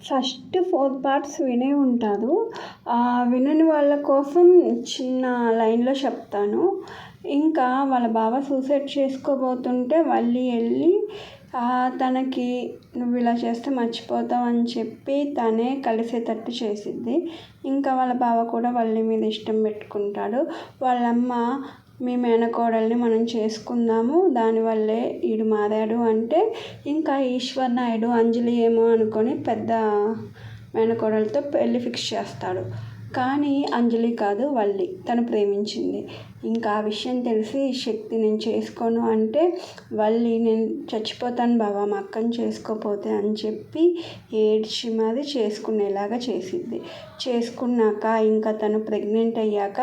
First 4 parts వినే ఉంటారు. వినని వాళ్ళ కోసం చిన్న లైన్లో చెప్తాను. ఇంకా వాళ్ళ బావ సూసైడ్ చేసుకోబోతుంటే వల్లి వెళ్ళి తనకి నువ్వు ఇలా చేస్తే మర్చిపోతావు అని చెప్పి తనే కలిసేటట్టు చేసిద్ది. ఇంకా వాళ్ళ బావ కూడా వల్లి మీద ఇష్టం పెట్టుకుంటాడు. వాళ్ళమ్మ మీ మేనకోడల్ని మనం చేసుకుందాము, దానివల్లే ఈడు మారాడు అంటే ఇంకా ఈశ్వర్ నాయుడు అంజలి ఏమో అనుకొని పెద్ద మేనకోడలతో పెళ్ళి ఫిక్స్ చేస్తాడు. కానీ అంజలి కాదు వల్లి, తను ప్రేమించింది. ఇంకా ఆ విషయం తెలిసి శక్తి నేను చేసుకోను అంటే వల్లి నేను చచ్చిపోతాను బావా మా అక్కని చేసుకోపోతే అని చెప్పి ఏడ్చి మరి చేసుకునేలాగా చేసిద్ది. చేసుకున్నాక ఇంకా తను ప్రెగ్నెంట్ అయ్యాక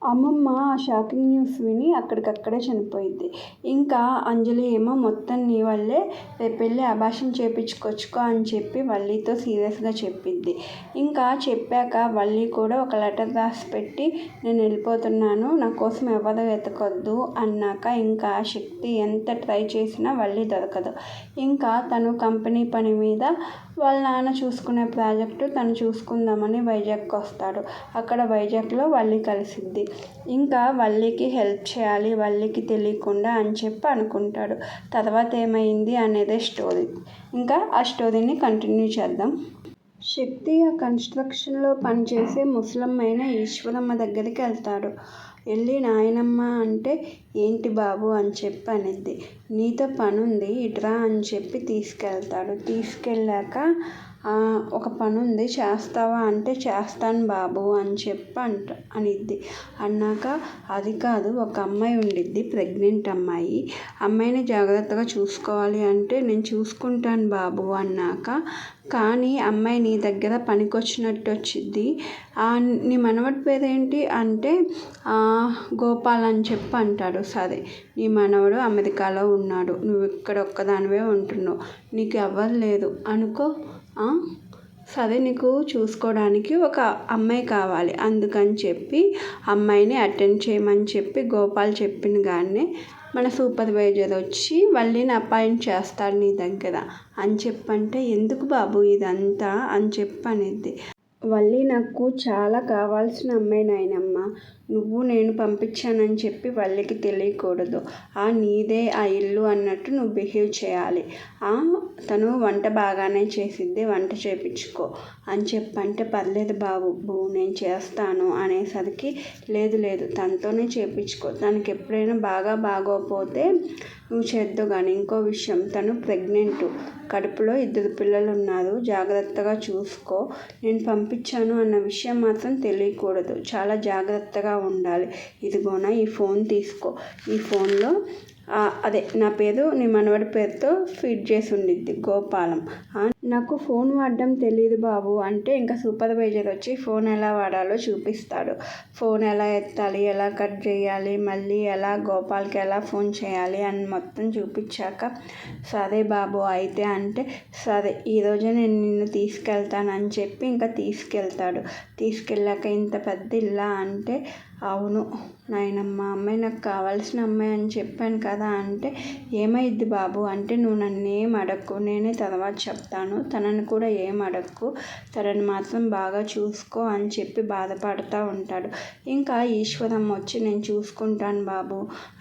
అమ్మమ్మ ఆ షాకింగ్ న్యూస్ విని అక్కడికక్కడే చనిపోయిద్ది. ఇంకా అంజలి ఏమో మొత్తం నీ వల్లే, రేపు వెళ్ళి అబార్షన్ చేయించుకొచ్చుకో అని చెప్పి వల్లితో సీరియస్గా చెప్పిద్ది. ఇంకా చెప్పాక వల్లి కూడా ఒక లెటర్ రాసి పెట్టి నేను వెళ్ళిపోతున్నాను, నా కోసం ఎవరు వెతకొద్దు అన్నాక ఇంకా శక్తి ఎంత ట్రై చేసినా వల్లి దొరకదు. ఇంకా తను కంపెనీ పని మీద వాళ్ళ నాన్న చూసుకునే ప్రాజెక్టు తను చూసుకుందామని వైజాగ్కి వస్తాడు. అక్కడ వైజాగ్లో వల్లి కలిసిద్ది. ఇంకా వల్లికి హెల్ప్ చేయాలి వల్లికి తెలియకుండా అని చెప్పి అనుకుంటాడు. తర్వాత ఏమైంది అనేదే స్టోరీ. ఇంకా ఆ స్టోరీని కంటిన్యూ చేద్దాం. శక్తి ఆ కన్స్ట్రక్షన్లో పనిచేసే ముసలమ్మైన ఈశ్వరమ్మ దగ్గరికి వెళ్తాడు. వెళ్ళి నాయనమ్మ అంటే ఏంటి బాబు అని చెప్పి అనిద్ది. నీతో పని ఉంది ఇట్రా అని చెప్పి తీసుకెళ్తాడు. తీసుకెళ్ళాక ఒక పని ఉంది చేస్తావా అంటే చేస్తాను బాబు అని చెప్పి అనిద్ది. అన్నాక అది కాదు, ఒక అమ్మాయి ఉండిద్ది ప్రెగ్నెంట్ అమ్మాయి, అమ్మాయిని జాగ్రత్తగా చూసుకోవాలి అంటే నేను చూసుకుంటాను బాబు అన్నాక కానీ అమ్మాయి నీ దగ్గర పనికొచ్చినట్టు వచ్చిద్ది. నీ మనవడి పేరేంటి అంటే గోపాల్ అని చెప్పి అంటాడు. సరే నీ మనవడు అమెరికాలో ఉన్నాడు, నువ్వు ఇక్కడ ఒక్కదానివే ఉంటున్నావు, నీకు ఎవ్వరు లేదు అనుకో, సరే నీకు చూసుకోవడానికి ఒక అమ్మాయి కావాలి, అందుకని చెప్పి అమ్మాయిని అటెండ్ చేయమని చెప్పి గోపాల్ చెప్పిన కానీ మన సూపర్వైజర్ వచ్చి వల్లిని అపాయింట్ చేస్తాడు నీ దగ్గర అని చెప్పంటే ఎందుకు బాబు ఇదంతా అని చెప్పి అనిద్ది. వల్లి నాకు చాలా కావాల్సిన అమ్మాయి నాయనమ్మ, నువ్వు నేను పంపించానని చెప్పి వల్లికి తెలియకూడదు, నీదే ఆ ఇల్లు అన్నట్టు నువ్వు బిహేవ్ చేయాలి, తను వంట బాగానే చేసిద్ది వంట చేయించుకో అని చెప్పంటే పర్లేదు బాబు నేను చేస్తాను అనేసరికి లేదు లేదు తనతోనే చేయించుకో, తనకి ఎప్పుడైనా బాగోపోతే నువ్వు చేద్దు కానీ, ఇంకో విషయం తను ప్రెగ్నెంట్, కడుపులో 2 పిల్లలు ఉన్నారు, జాగ్రత్తగా చూసుకో, నేను పంపించాను అన్న విషయం మాత్రం తెలియకూడదు, చాలా జాగ్రత్తగా ఉండాలి, ఇదిగోనా ఈ ఫోన్ తీసుకో, ఈ ఫోన్లో అదే నా పేరు నీ మనవడి పేరుతో ఫీడ్ చేసి ఉండిద్ది గోపాలం, నాకు ఫోన్ వాడడం తెలియదు బాబు అంటే ఇంకా సూపర్వైజర్ వచ్చి ఫోన్ ఎలా వాడాలో చూపిస్తాడు. ఫోన్ ఎలా ఎత్తాలి, ఎలా కట్ చేయాలి, మళ్ళీ ఎలా గోపాల్కి ఎలా ఫోన్ చేయాలి అని మొత్తం చూపించాక సరే బాబు అయితే అంటే సరే ఈరోజే నేను నిన్ను తీసుకెళ్తానని చెప్పి ఇంకా తీసుకెళ్తాడు. తీసుకెళ్ళాక ఇంత పెద్ద ఇల్లా అంటే అవును నాయనమ్మ, అమ్మాయి నాకు కావాల్సిన అమ్మాయి అని చెప్పాను కదా అంటే ఏమైద్ది బాబు అంటే నువ్వు నన్ను ఏం అడక్కు, నేనే తర్వాత చెప్తాను, తనని కూడా ఏం అడక్కు, తనని మాత్రం బాగా చూసుకో అని చెప్పి బాధపడుతూ ఉంటాడు. ఇంకా ఈశ్వరమ్మ వచ్చి నేను చూసుకుంటాను బాబు,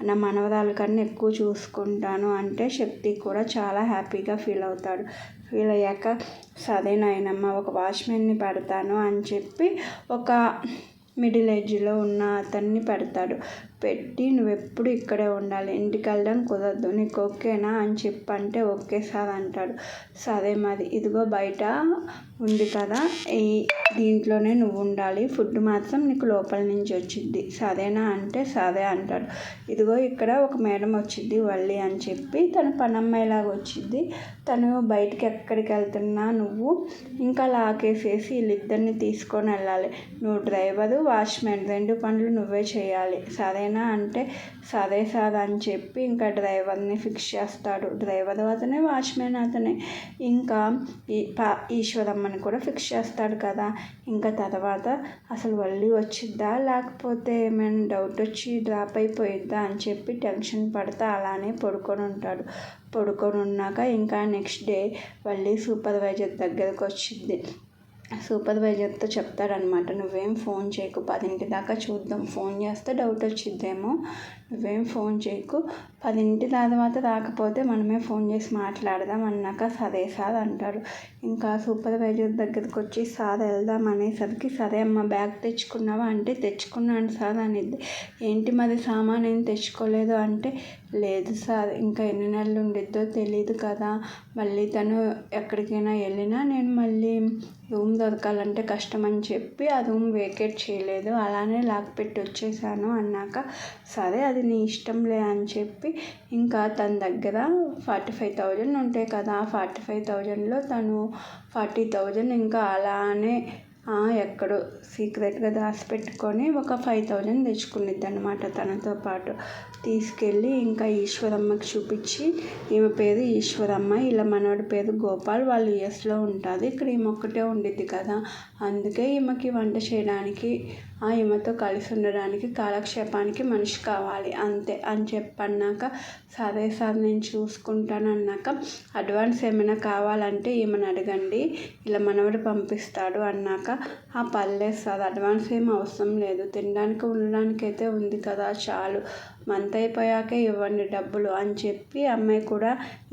నా మనవరాల కన్నా ఎక్కువ చూసుకుంటాను అంటే శక్తి కూడా చాలా హ్యాపీగా ఫీల్ అవుతాడు. ఫీల్ అయ్యాక సరే నాయనమ్మ ఒక వాచ్మెన్ని పెడతాను అని చెప్పి ఒక మిడిల్ ఏజ్లో ఉన్న అతన్ని పెడతాడు. పెట్టి నువ్వెప్పుడు ఇక్కడే ఉండాలి, ఇంటికి వెళ్ళడం కుదరదు, నీకు ఓకేనా అని చెప్పంటే ఓకే సార్ అంటాడు. సరే మరి ఇదిగో బయట ఉంది కదా దీంట్లోనే నువ్వు ఉండాలి, ఫుడ్ మాత్రం నీకు లోపల నుంచి వచ్చిద్ది సరేనా అంటే సరే అంటాడు. ఇదిగో ఇక్కడ ఒక మేడం వచ్చిద్ది వల్లి అని చెప్పి తన పనమ్మాయిలాగా వచ్చిద్ది, తను బయటికి ఎక్కడికి వెళ్తున్నా నువ్వు ఇంకా లాకేసేసి వీళ్ళిద్దరిని తీసుకొని వెళ్ళాలి, నువ్వు డ్రైవరు వాచ్మెన్ 2 పనులు నువ్వే చేయాలి సరేనా అంటే సరే సార్ అని చెప్పి ఇంకా డ్రైవర్ని ఫిక్స్ చేస్తాడు. డ్రైవర్ అతనే వాచ్మెన్ అతనే. ఇంకా ఈశ్వరమ్మని కూడా ఫిక్స్ చేస్తాడు కదా. ఇంకా తర్వాత అసలు వల్లి వచ్చిద్దా లేకపోతే ఏమైనా డౌట్ వచ్చి డ్రాప్ అయిపోయిద్దా అని చెప్పి టెన్షన్ పడతా అలానే పడుకొని ఉంటాడు. పడుకొని ఉన్నాక ఇంకా నెక్స్ట్ డే మళ్ళీ సూపర్వైజర్ దగ్గరకు వచ్చింది. సూపర్వైజర్తో చెప్తాడనమాట, నువ్వేం ఫోన్ చేయకు, 10 దాకా చూద్దాం, ఫోన్ చేస్తే డౌట్ వచ్చిద్దేమో, నువ్వేం ఫోన్ చేయకు, 10 తర్వాత రాకపోతే మనమే ఫోన్ చేసి మాట్లాడదాం అన్నాక సరే సార్ అంటారు. ఇంకా సూపర్వైజర్ దగ్గరికి వచ్చి సార్ వెళ్దాం అనేసరికి సరే అమ్మ బ్యాగ్ తెచ్చుకున్నావా అంటే తెచ్చుకున్నాను సార్ అనిద్ది. ఏంటి మరి సామాన్ ఏం తెచ్చుకోలేదు అంటే లేదు సార్, ఇంకా ఎన్ని నెలలు ఉండిద్దో తెలియదు కదా, మళ్ళీ తను ఎక్కడికైనా వెళ్ళినా నేను మళ్ళీ రూమ్ దొరకాలంటే కష్టం అని చెప్పి ఆ రూమ్ వేకేట్ చేయలేదు, అలానే లాక్ పెట్టి వచ్చేసాను అన్నాక సరే అది నీ ఇష్టంలే అని చెప్పి ఇంకా తన దగ్గర 45,000 ఉంటాయి కదా, 45,000లో తను 40,000 ఇంకా అలానే ఎక్కడో సీక్రెట్గా దాచిపెట్టుకొని ఒక 5,000 తెచ్చుకునిద్ది అనమాట. తనతో పాటు తీసుకెళ్ళి ఇంకా ఈశ్వరమ్మకి చూపించి, ఈమె పేరు ఈశ్వరమ్మ, ఇలా మనవడి పేరు గోపాల్, వాళ్ళు యూఎస్లో ఉంటుంది, ఇక్కడ ఈమె ఒక్కటే ఉండిద్ది కదా, అందుకే ఈమెకి వంట చేయడానికి ఈమెతో కలిసి ఉండడానికి కాలక్షేపానికి మనిషి కావాలి అంతే అని చెప్పన్నాక సరే సార్ నేను చూసుకుంటాను అన్నాక అడ్వాన్స్ ఏమైనా కావాలంటే ఈమెను అడగండి, ఇలా మనవడు పంపిస్తాడు అన్నాక పర్లేదు సార్ అడ్వాన్స్ ఏం అవసరం లేదు, తినడానికి ఉండడానికి అయితే ఉంది కదా చాలు, మంత్ అయిపోయాకే ఇవ్వండి డబ్బులు అని చెప్పి అమ్మాయి కూడా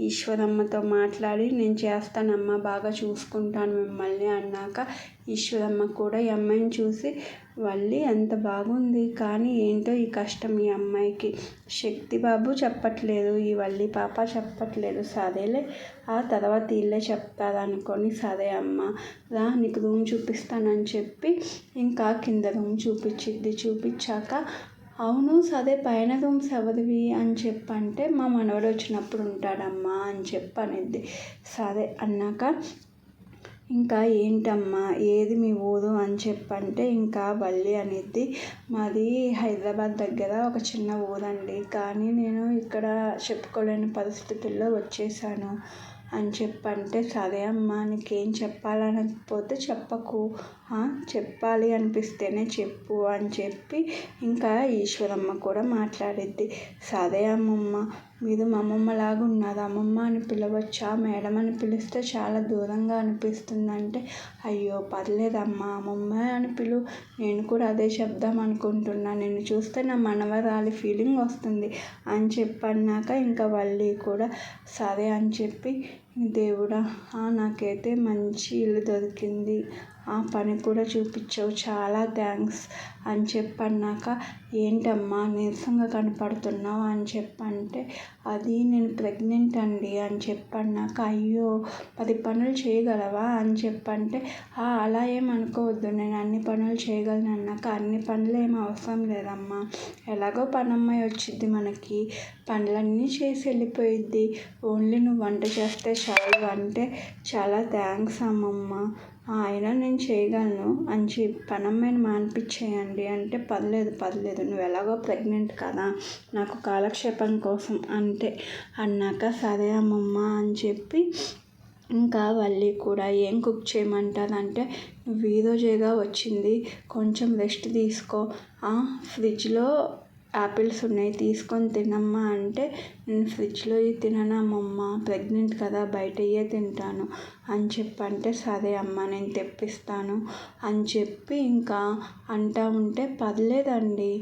ఈశ్వరమ్మతో మాట్లాడి నేను చేస్తానమ్మా బాగా చూసుకుంటాను మిమ్మల్ని అన్నాక ఈశ్వరమ్మ కూడా ఈ అమ్మాయిని చూసి వల్లి ఎంత బాగుంది, కానీ ఏంటో ఈ కష్టం ఈ అమ్మాయికి, శక్తి బాబు చెప్పట్లేదు, ఈ వల్లి పాప చెప్పట్లేదు, సరేలే ఆ తర్వాత వీళ్ళే చెప్తారు అనుకొని సరే అమ్మ రా నీకు రూమ్ చూపిస్తానని చెప్పి ఇంకా కింద రూమ్ చూపించాక అవును సరే పైన రూమ్స్ ఎవరివి అని చెప్పంటే మా మనవడు వచ్చినప్పుడు ఉంటాడమ్మా అని చెప్పనిద్ది. సరే అన్నాక ఇంకా ఏంటమ్మా ఏది మీ ఊరు అని చెప్పంటే ఇంకా వల్లి అనిద్ది, మాది హైదరాబాద్ దగ్గర ఒక చిన్న ఊరండి, కానీ నేను ఇక్కడ చెప్పుకోలేని పరిస్థితుల్లో వచ్చేసాను అని చెప్పంటే సరే అమ్మా నీకేం చెప్పాలనకపోతే చెప్పకు, చెప్పాలి అనిపిస్తేనే చెప్పు అని చెప్పి ఇంకా ఈశ్వరమ్మ కూడా మాట్లాడిద్ది. సరే అమ్మమ్మ మీరు మా అమ్మమ్మలాగా ఉన్నారు, అమ్మమ్మ అని పిలవచ్చా, మేడం అని పిలిస్తే చాలా దూరంగా అనిపిస్తుందంటే అయ్యో పర్లేదమ్మా అమ్మమ్మ అని పిలు, నేను కూడా అదే చెప్దాం అనుకుంటున్నా, నిన్ను చూస్తే నా మనవరాలి ఫీలింగ్ వస్తుంది అని చెప్పన్నాక ఇంకా వల్లి కూడా సరే అని చెప్పి దేవుడా నాకైతే మంచి ఇల్లు దొరికింది, ఆ పని కూడా చూపించావు చాలా థ్యాంక్స్ అని చెప్పన్నాక ఏంటమ్మా నీరసంగా కనపడుతున్నావు అని చెప్పంటే అది నేను ప్రెగ్నెంట్ అండి అని చెప్పన్నాక అయ్యో 10 పనులు చేయగలవా అని చెప్పంటే అలా ఏమనుకోవద్దు నేను అన్ని పనులు చేయగలను అన్నాక అన్ని పనులు ఏం అవసరం లేదమ్మా, ఎలాగో పనమ్మాయి వచ్చిద్ది మనకి, పనులన్నీ చేసి వెళ్ళిపోయిద్ది, ఓన్లీ నువ్వు వంట చేస్తే చాలు అంటే చాలా థ్యాంక్స్ అమ్మమ్మ, అయినా నేను చేయగలను అని చెప్పి పనమ్మాయిని మానిపించేయండి అంటే పర్లేదు నువ్వు ఎలాగో ప్రెగ్నెంట్ కదా నాకు కాలక్షేపం కోసం అంటే అన్నాక సరే అమ్మమ్మ అని చెప్పి ఇంకా వల్లి కూడా ఏం కుక్ చేయమంటారంటే నువ్వు ఈరోజేగా వచ్చింది కొంచెం రెస్ట్ తీసుకో, ఫ్రిడ్జ్లో యాపిల్స్ ఉన్నాయి తీసుకొని తినమ్మా అంటే నేను ఫ్రిడ్జ్లో తినను అమ్మమ్మ ప్రెగ్నెంట్ కదా బయటయే తింటాను అని చెప్పంటే సరే అమ్మ నేను తెప్పిస్తాను అని చెప్పి ఇంకా అంటా ఉంటే పర్లేదండి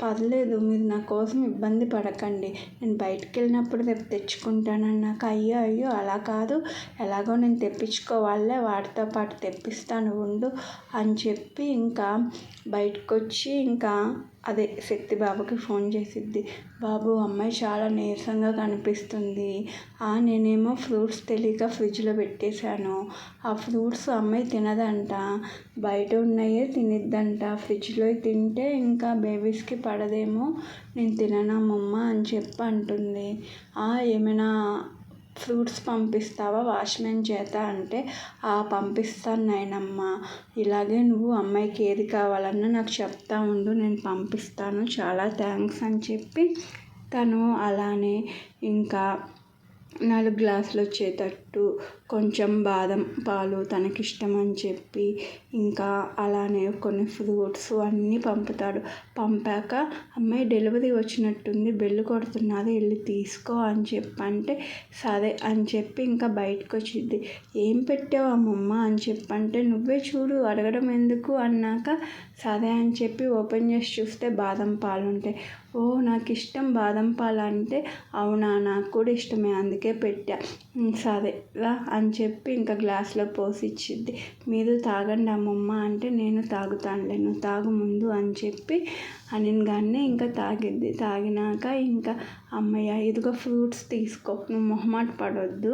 పర్లేదు మీరు నా కోసం ఇబ్బంది పడకండి, నేను బయటికి వెళ్ళినప్పుడు రేపు తెచ్చుకుంటానన్నాక అయ్యో అలా కాదు ఎలాగో నేను తెప్పించుకోవాలే వాటితో పాటు తెప్పిస్తాను ఉండు అని చెప్పి ఇంకా బయటకు వచ్చి ఇంకా అదే శక్తి బాబుకి ఫోన్ చేసిద్ది, బాబు అమ్మాయి చాలా నీరసంగా కనిపిస్తుంది, నేనేమో ఫ్రూట్స్ తెలియక ఫ్రిడ్జ్లో పెట్టేశాను, ఆ ఫ్రూట్స్ అమ్మాయి తినదంట, బయట ఉన్నాయే తినిద్దంట, ఫ్రిడ్జ్లో తింటే ఇంకా బేబీస్కి పడదేమో, నేను తిననమ్మమ్మ అని చెప్పి అంటుంది, ఏమైనా ఫ్రూట్స్ పంపిస్తావా వాచ్మెన్ చేత అంటే పంపిస్తాను నాయనమ్మ, ఇలాగే నువ్వు అమ్మాయికి ఏది కావాలన్నా నాకు చెప్తా ఉండు నేను పంపిస్తాను చాలా థ్యాంక్స్ అని చెప్పి తను అలానే ఇంకా 4 గ్లాసులు వచ్చేటట్టు కొంచెం బాదం పాలు తనకిష్టం అని చెప్పి, ఇంకా అలానే కొన్ని ఫ్రూట్స్ అన్నీ పంపుతాడు. పంపాక అమ్మాయి డెలివరీ వచ్చినట్టుంది, బెల్ కొడుతున్నది, వెళ్ళి తీసుకో అని చెప్పంటే సరే అని చెప్పి ఇంకా బయటకు వచ్చిద్ది. ఏం పెట్టావు అమ్మమ్మ అని చెప్పంటే నువ్వే చూడు అడగడం ఎందుకు అన్నాక సరే అని చెప్పి ఓపెన్ చేసి చూస్తే బాదం పాలు ఉంటాయి. ఓ నాకు ఇష్టం బాదం పాలు అంటే, అవునా నాకు కూడా ఇష్టమే అందుకే పెట్టా, సరే రా అని చెప్పి ఇంకా గ్లాస్లో పోసి ఇచ్చిద్ది. మీరు తాగండి అమ్మమ్మ అంటే నేను తాగుతానులే నువ్వు తాగు ముందు అని చెప్పి అనినగానే ఇంకా తాగిద్ది. తాగినాక ఇంకా అమ్మయ్య ఇదిగో ఫ్రూట్స్ తీసుకో, నువ్వు మొహమాట పడొద్దు,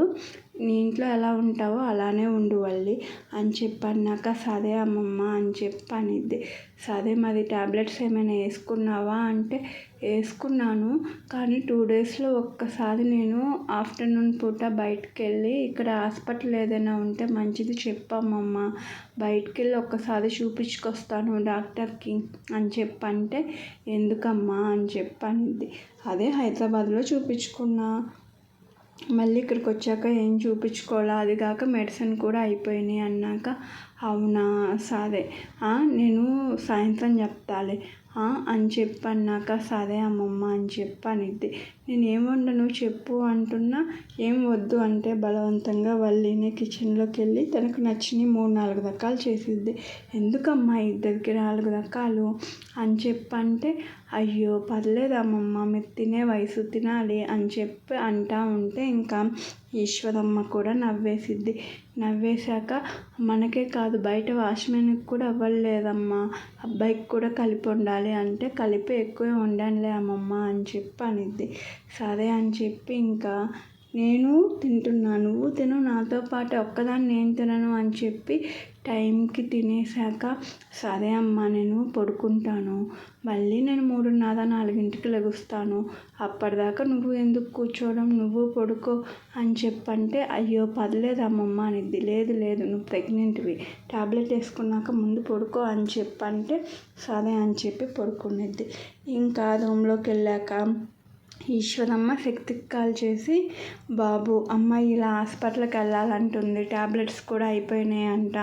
నీ ఇంట్లో ఎలా ఉంటావో అలానే ఉండు వల్లి అని చెప్పి అన్నాక సరే అమ్మమ్మ అని చెప్పి అనిద్ది. సరే మరి ట్యాబ్లెట్స్ ఏమైనా వేసుకున్నావా అంటే వేసుకున్నాను, కానీ 2 డేస్లో ఒక్కసారి నేను ఆఫ్టర్నూన్ పూట బయటికి వెళ్ళి ఇక్కడ హాస్పిటల్ ఏదైనా ఉంటే మంచిది చెప్పమ్మమ్మ, బయటికి వెళ్ళి ఒక్కసారి చూపించుకొస్తాను డాక్టర్కి అని చెప్పంటే ఎందుకమ్మా అని చెప్పి అనిద్ది. అదే హైదరాబాద్లో చూపించుకున్నా, మళ్ళీ ఇక్కడికి వచ్చాక ఏం చూపించుకోవాలా, అది కాక మెడిసిన్ కూడా అయిపోయినాయి అన్నాక అవునా సరే నేను సాయంత్రం చెప్తాలే అని చెప్పి అన్నాక సరే అమ్మమ్మ అని చెప్పి అనిద్ది. నేను ఏం వండను చెప్పు అంటున్నా ఏం వద్దు అంటే బలవంతంగా వల్లినే కిచెన్లోకి వెళ్ళి తనకు నచ్చినవి 3-4 రకాలు చేసిద్ది. ఎందుకమ్మా ఇద్దరికి 4 రకాలు అని చెప్పి అంటే అయ్యో పర్లేదు అమ్మమ్మ మీరు తినే వయసు తినాలి అని చెప్పి అంటా ఉంటే ఇంకా ఈశ్వరమ్మ కూడా నవ్వేసిద్ది. నవ్వేశాక మనకే కాదు బయట వాచ్మెన్కి కూడా అవ్వలేదమ్మా, అబ్బాయికి కూడా కలిపి వండాలి అంటే కలిపి ఎక్కువే వండానులే అమ్మమ్మ అని చెప్పి అనిద్ది. సరే అని చెప్పి ఇంకా నేను తింటున్నా నువ్వు తిను నాతో పాటు, ఒక్కదాన్ని నేను తినను అని చెప్పి టైంకి తినేసాక సరే అమ్మ నేను పడుకుంటాను, మళ్ళీ నేను 3:30-4కి లెగుస్తాను, అప్పటిదాకా నువ్వు ఎందుకు కూర్చోవడం నువ్వు పడుకో అని చెప్పంటే అయ్యో పర్లేదు అమ్మమ్మ అనిద్ది. లేదు లేదు నువ్వు ప్రెగ్నెంట్వి, టాబ్లెట్ వేసుకున్నాక ముందు పడుకో అని చెప్పంటే సరే అని చెప్పి పడుకునిద్ది. ఇంకా రూమ్లోకి వెళ్ళాక ఈశ్వరమ్మ శక్తికి కాల్ చేసి బాబు అమ్మాయి ఇలా హాస్పిటల్కి వెళ్ళాలంటుంది, టాబ్లెట్స్ కూడా అయిపోయినాయి అంట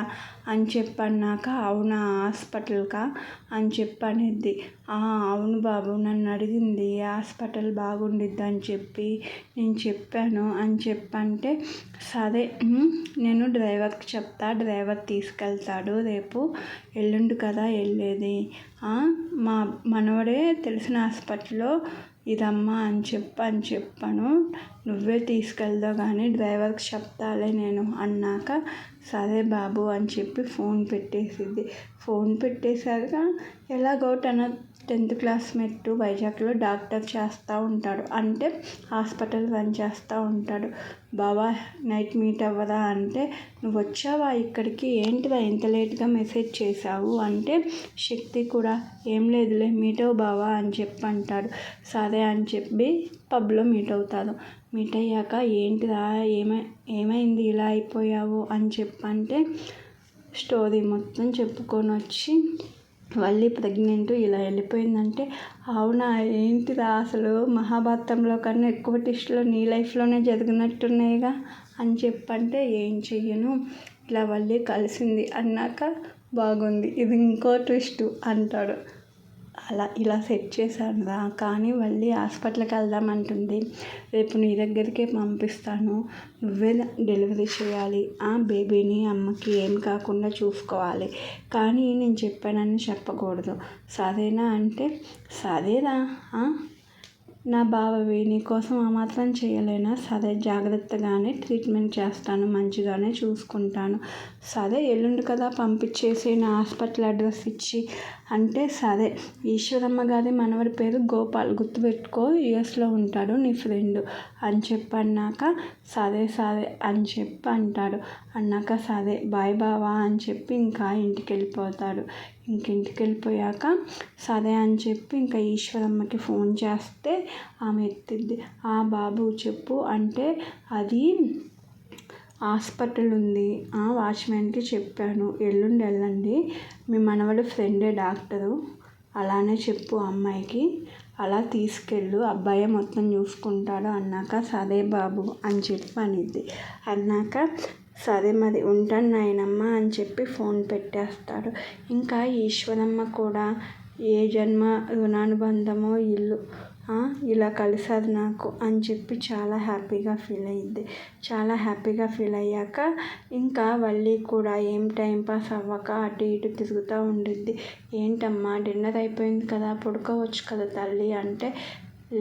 అని చెప్పన్నాక అవునా హాస్పిటల్కా అని చెప్పనిద్ది. అవును బాబు నన్ను అడిగింది హాస్పిటల్ బాగుండిద్ది అని చెప్పి నేను చెప్పాను అని చెప్పంటే సరే నేను డ్రైవర్కి చెప్తా, డ్రైవర్ తీసుకెళ్తాడు, రేపు ఎల్లుండి కదా వెళ్ళేది, మా మనవడే తెలిసిన హాస్పిటల్లో ఇదమ్మా అని చెప్పాను, నువ్వే తీసుకెళ్దావు కానీ డ్రైవర్కి చెప్తాలే నేను అన్నాక సరే బాబు అని చెప్పి ఫోన్ పెట్టేసిద్ది. ఫోన్ పెట్టేశాక ఎలాగో తన 10th క్లాస్మేట్ వైజాగ్లో డాక్టర్ చేస్తూ ఉంటాడు, అంటే హాస్పిటల్ రన్ చేస్తూ ఉంటాడు. బావా నైట్ మీట్ అవ్వదా అంటే నువ్వు వచ్చావా ఇక్కడికి, ఏంటిదా ఇంత లేట్గా మెసేజ్ చేశావు అంటే శక్తి కూడా ఏం లేదులే మీట్ అవ్వు బావా అని చెప్పి అంటాడు. సరే అని చెప్పి పబ్లో మీట్ అవుతారు. మీట్ అయ్యాక ఏంటిదా ఏమైంది ఇలా అయిపోయావు అని చెప్పంటే స్టోరీ మొత్తం చెప్పుకొని వచ్చి మళ్ళీ ప్రెగ్నెంట్ ఇలా వెళ్ళిపోయిందంటే అవునా ఏంటిరా అసలు మహాభారతంలో కన్నా ఎక్కువ ట్విస్టులు నీ లైఫ్లోనే జరిగినట్టున్నాయిగా అని చెప్పంటే ఏం చెయ్యను ఇలా మళ్ళీ కలిసింది అన్నాక బాగుంది ఇది ఇంకో ట్విస్ట్ అంటాడు. ఇలా సెట్ చేశాను రా, కానీ మళ్ళీ హాస్పిటల్కి వెళ్దామంటుంది, రేపు నీ దగ్గరికే పంపిస్తాను, నువ్వే డెలివరీ చేయాలి, బేబీని అమ్మకి ఏం కాకుండా చూసుకోవాలి, కానీ నేను చెప్పానని చెప్పకూడదు సరేనా అంటే సరేరా నా బావవి నీకోసం ఆ మాత్రం చేయలేనా, సరే జాగ్రత్తగానే ట్రీట్మెంట్ చేస్తాను, మంచిగానే చూసుకుంటాను, సరే ఎల్లుండి కదా పంపించేసి నా హాస్పిటల్ అడ్రస్ ఇచ్చి అంటే సరే ఈశ్వరమ్మ గారి మనవడి పేరు గోపాల్, గుర్తుపెట్టుకో యుఎస్లో ఉంటాడు నీ ఫ్రెండ్ అని చెప్పన్నాక సరే సరే అని చెప్పి అంటాడు. అన్నాక సరే బాయ్ బావా అని చెప్పి ఇంకా ఇంటికి వెళ్ళిపోతాడు. ఇంటికి వెళ్ళిపోయాక సరే అని చెప్పి ఇంకా ఈశ్వరమ్మకి ఫోన్ చేస్తే ఆమె ఎత్తిద్ది. బాబు చెప్పు అంటే అది హాస్పిటల్ ఉంది, వాచ్మెన్కి చెప్పాను ఎల్లుండి వెళ్ళండి, మీ మనవడి ఫ్రెండే డాక్టరు, అలానే చెప్పు అమ్మాయికి అలా తీసుకెళ్ళు, అబ్బాయే మొత్తం చూసుకుంటాడు అన్నాక సరే బాబు అని చెప్పి అనిద్ది. అన్నాక సరే మరి ఉంటాను నాయనమ్మ అని చెప్పి ఫోన్ పెట్టేస్తాడు. ఇంకా ఈశ్వరమ్మ కూడా ఏ జన్మ రుణానుబంధమో ఇల్లు ఇలా కలిసారు నాకు అని చెప్పి చాలా హ్యాపీగా ఫీల్ అయ్యిద్ది. చాలా హ్యాపీగా ఫీల్ అయ్యాక ఇంకా వల్లి కూడా ఏం టైంపాస్ అవ్వక అటు ఇటు తిరుగుతూ ఉండిద్ది. ఏంటమ్మా డిన్నర్ అయిపోయింది కదా, పడుకోవచ్చు కదా తల్లి అంటే,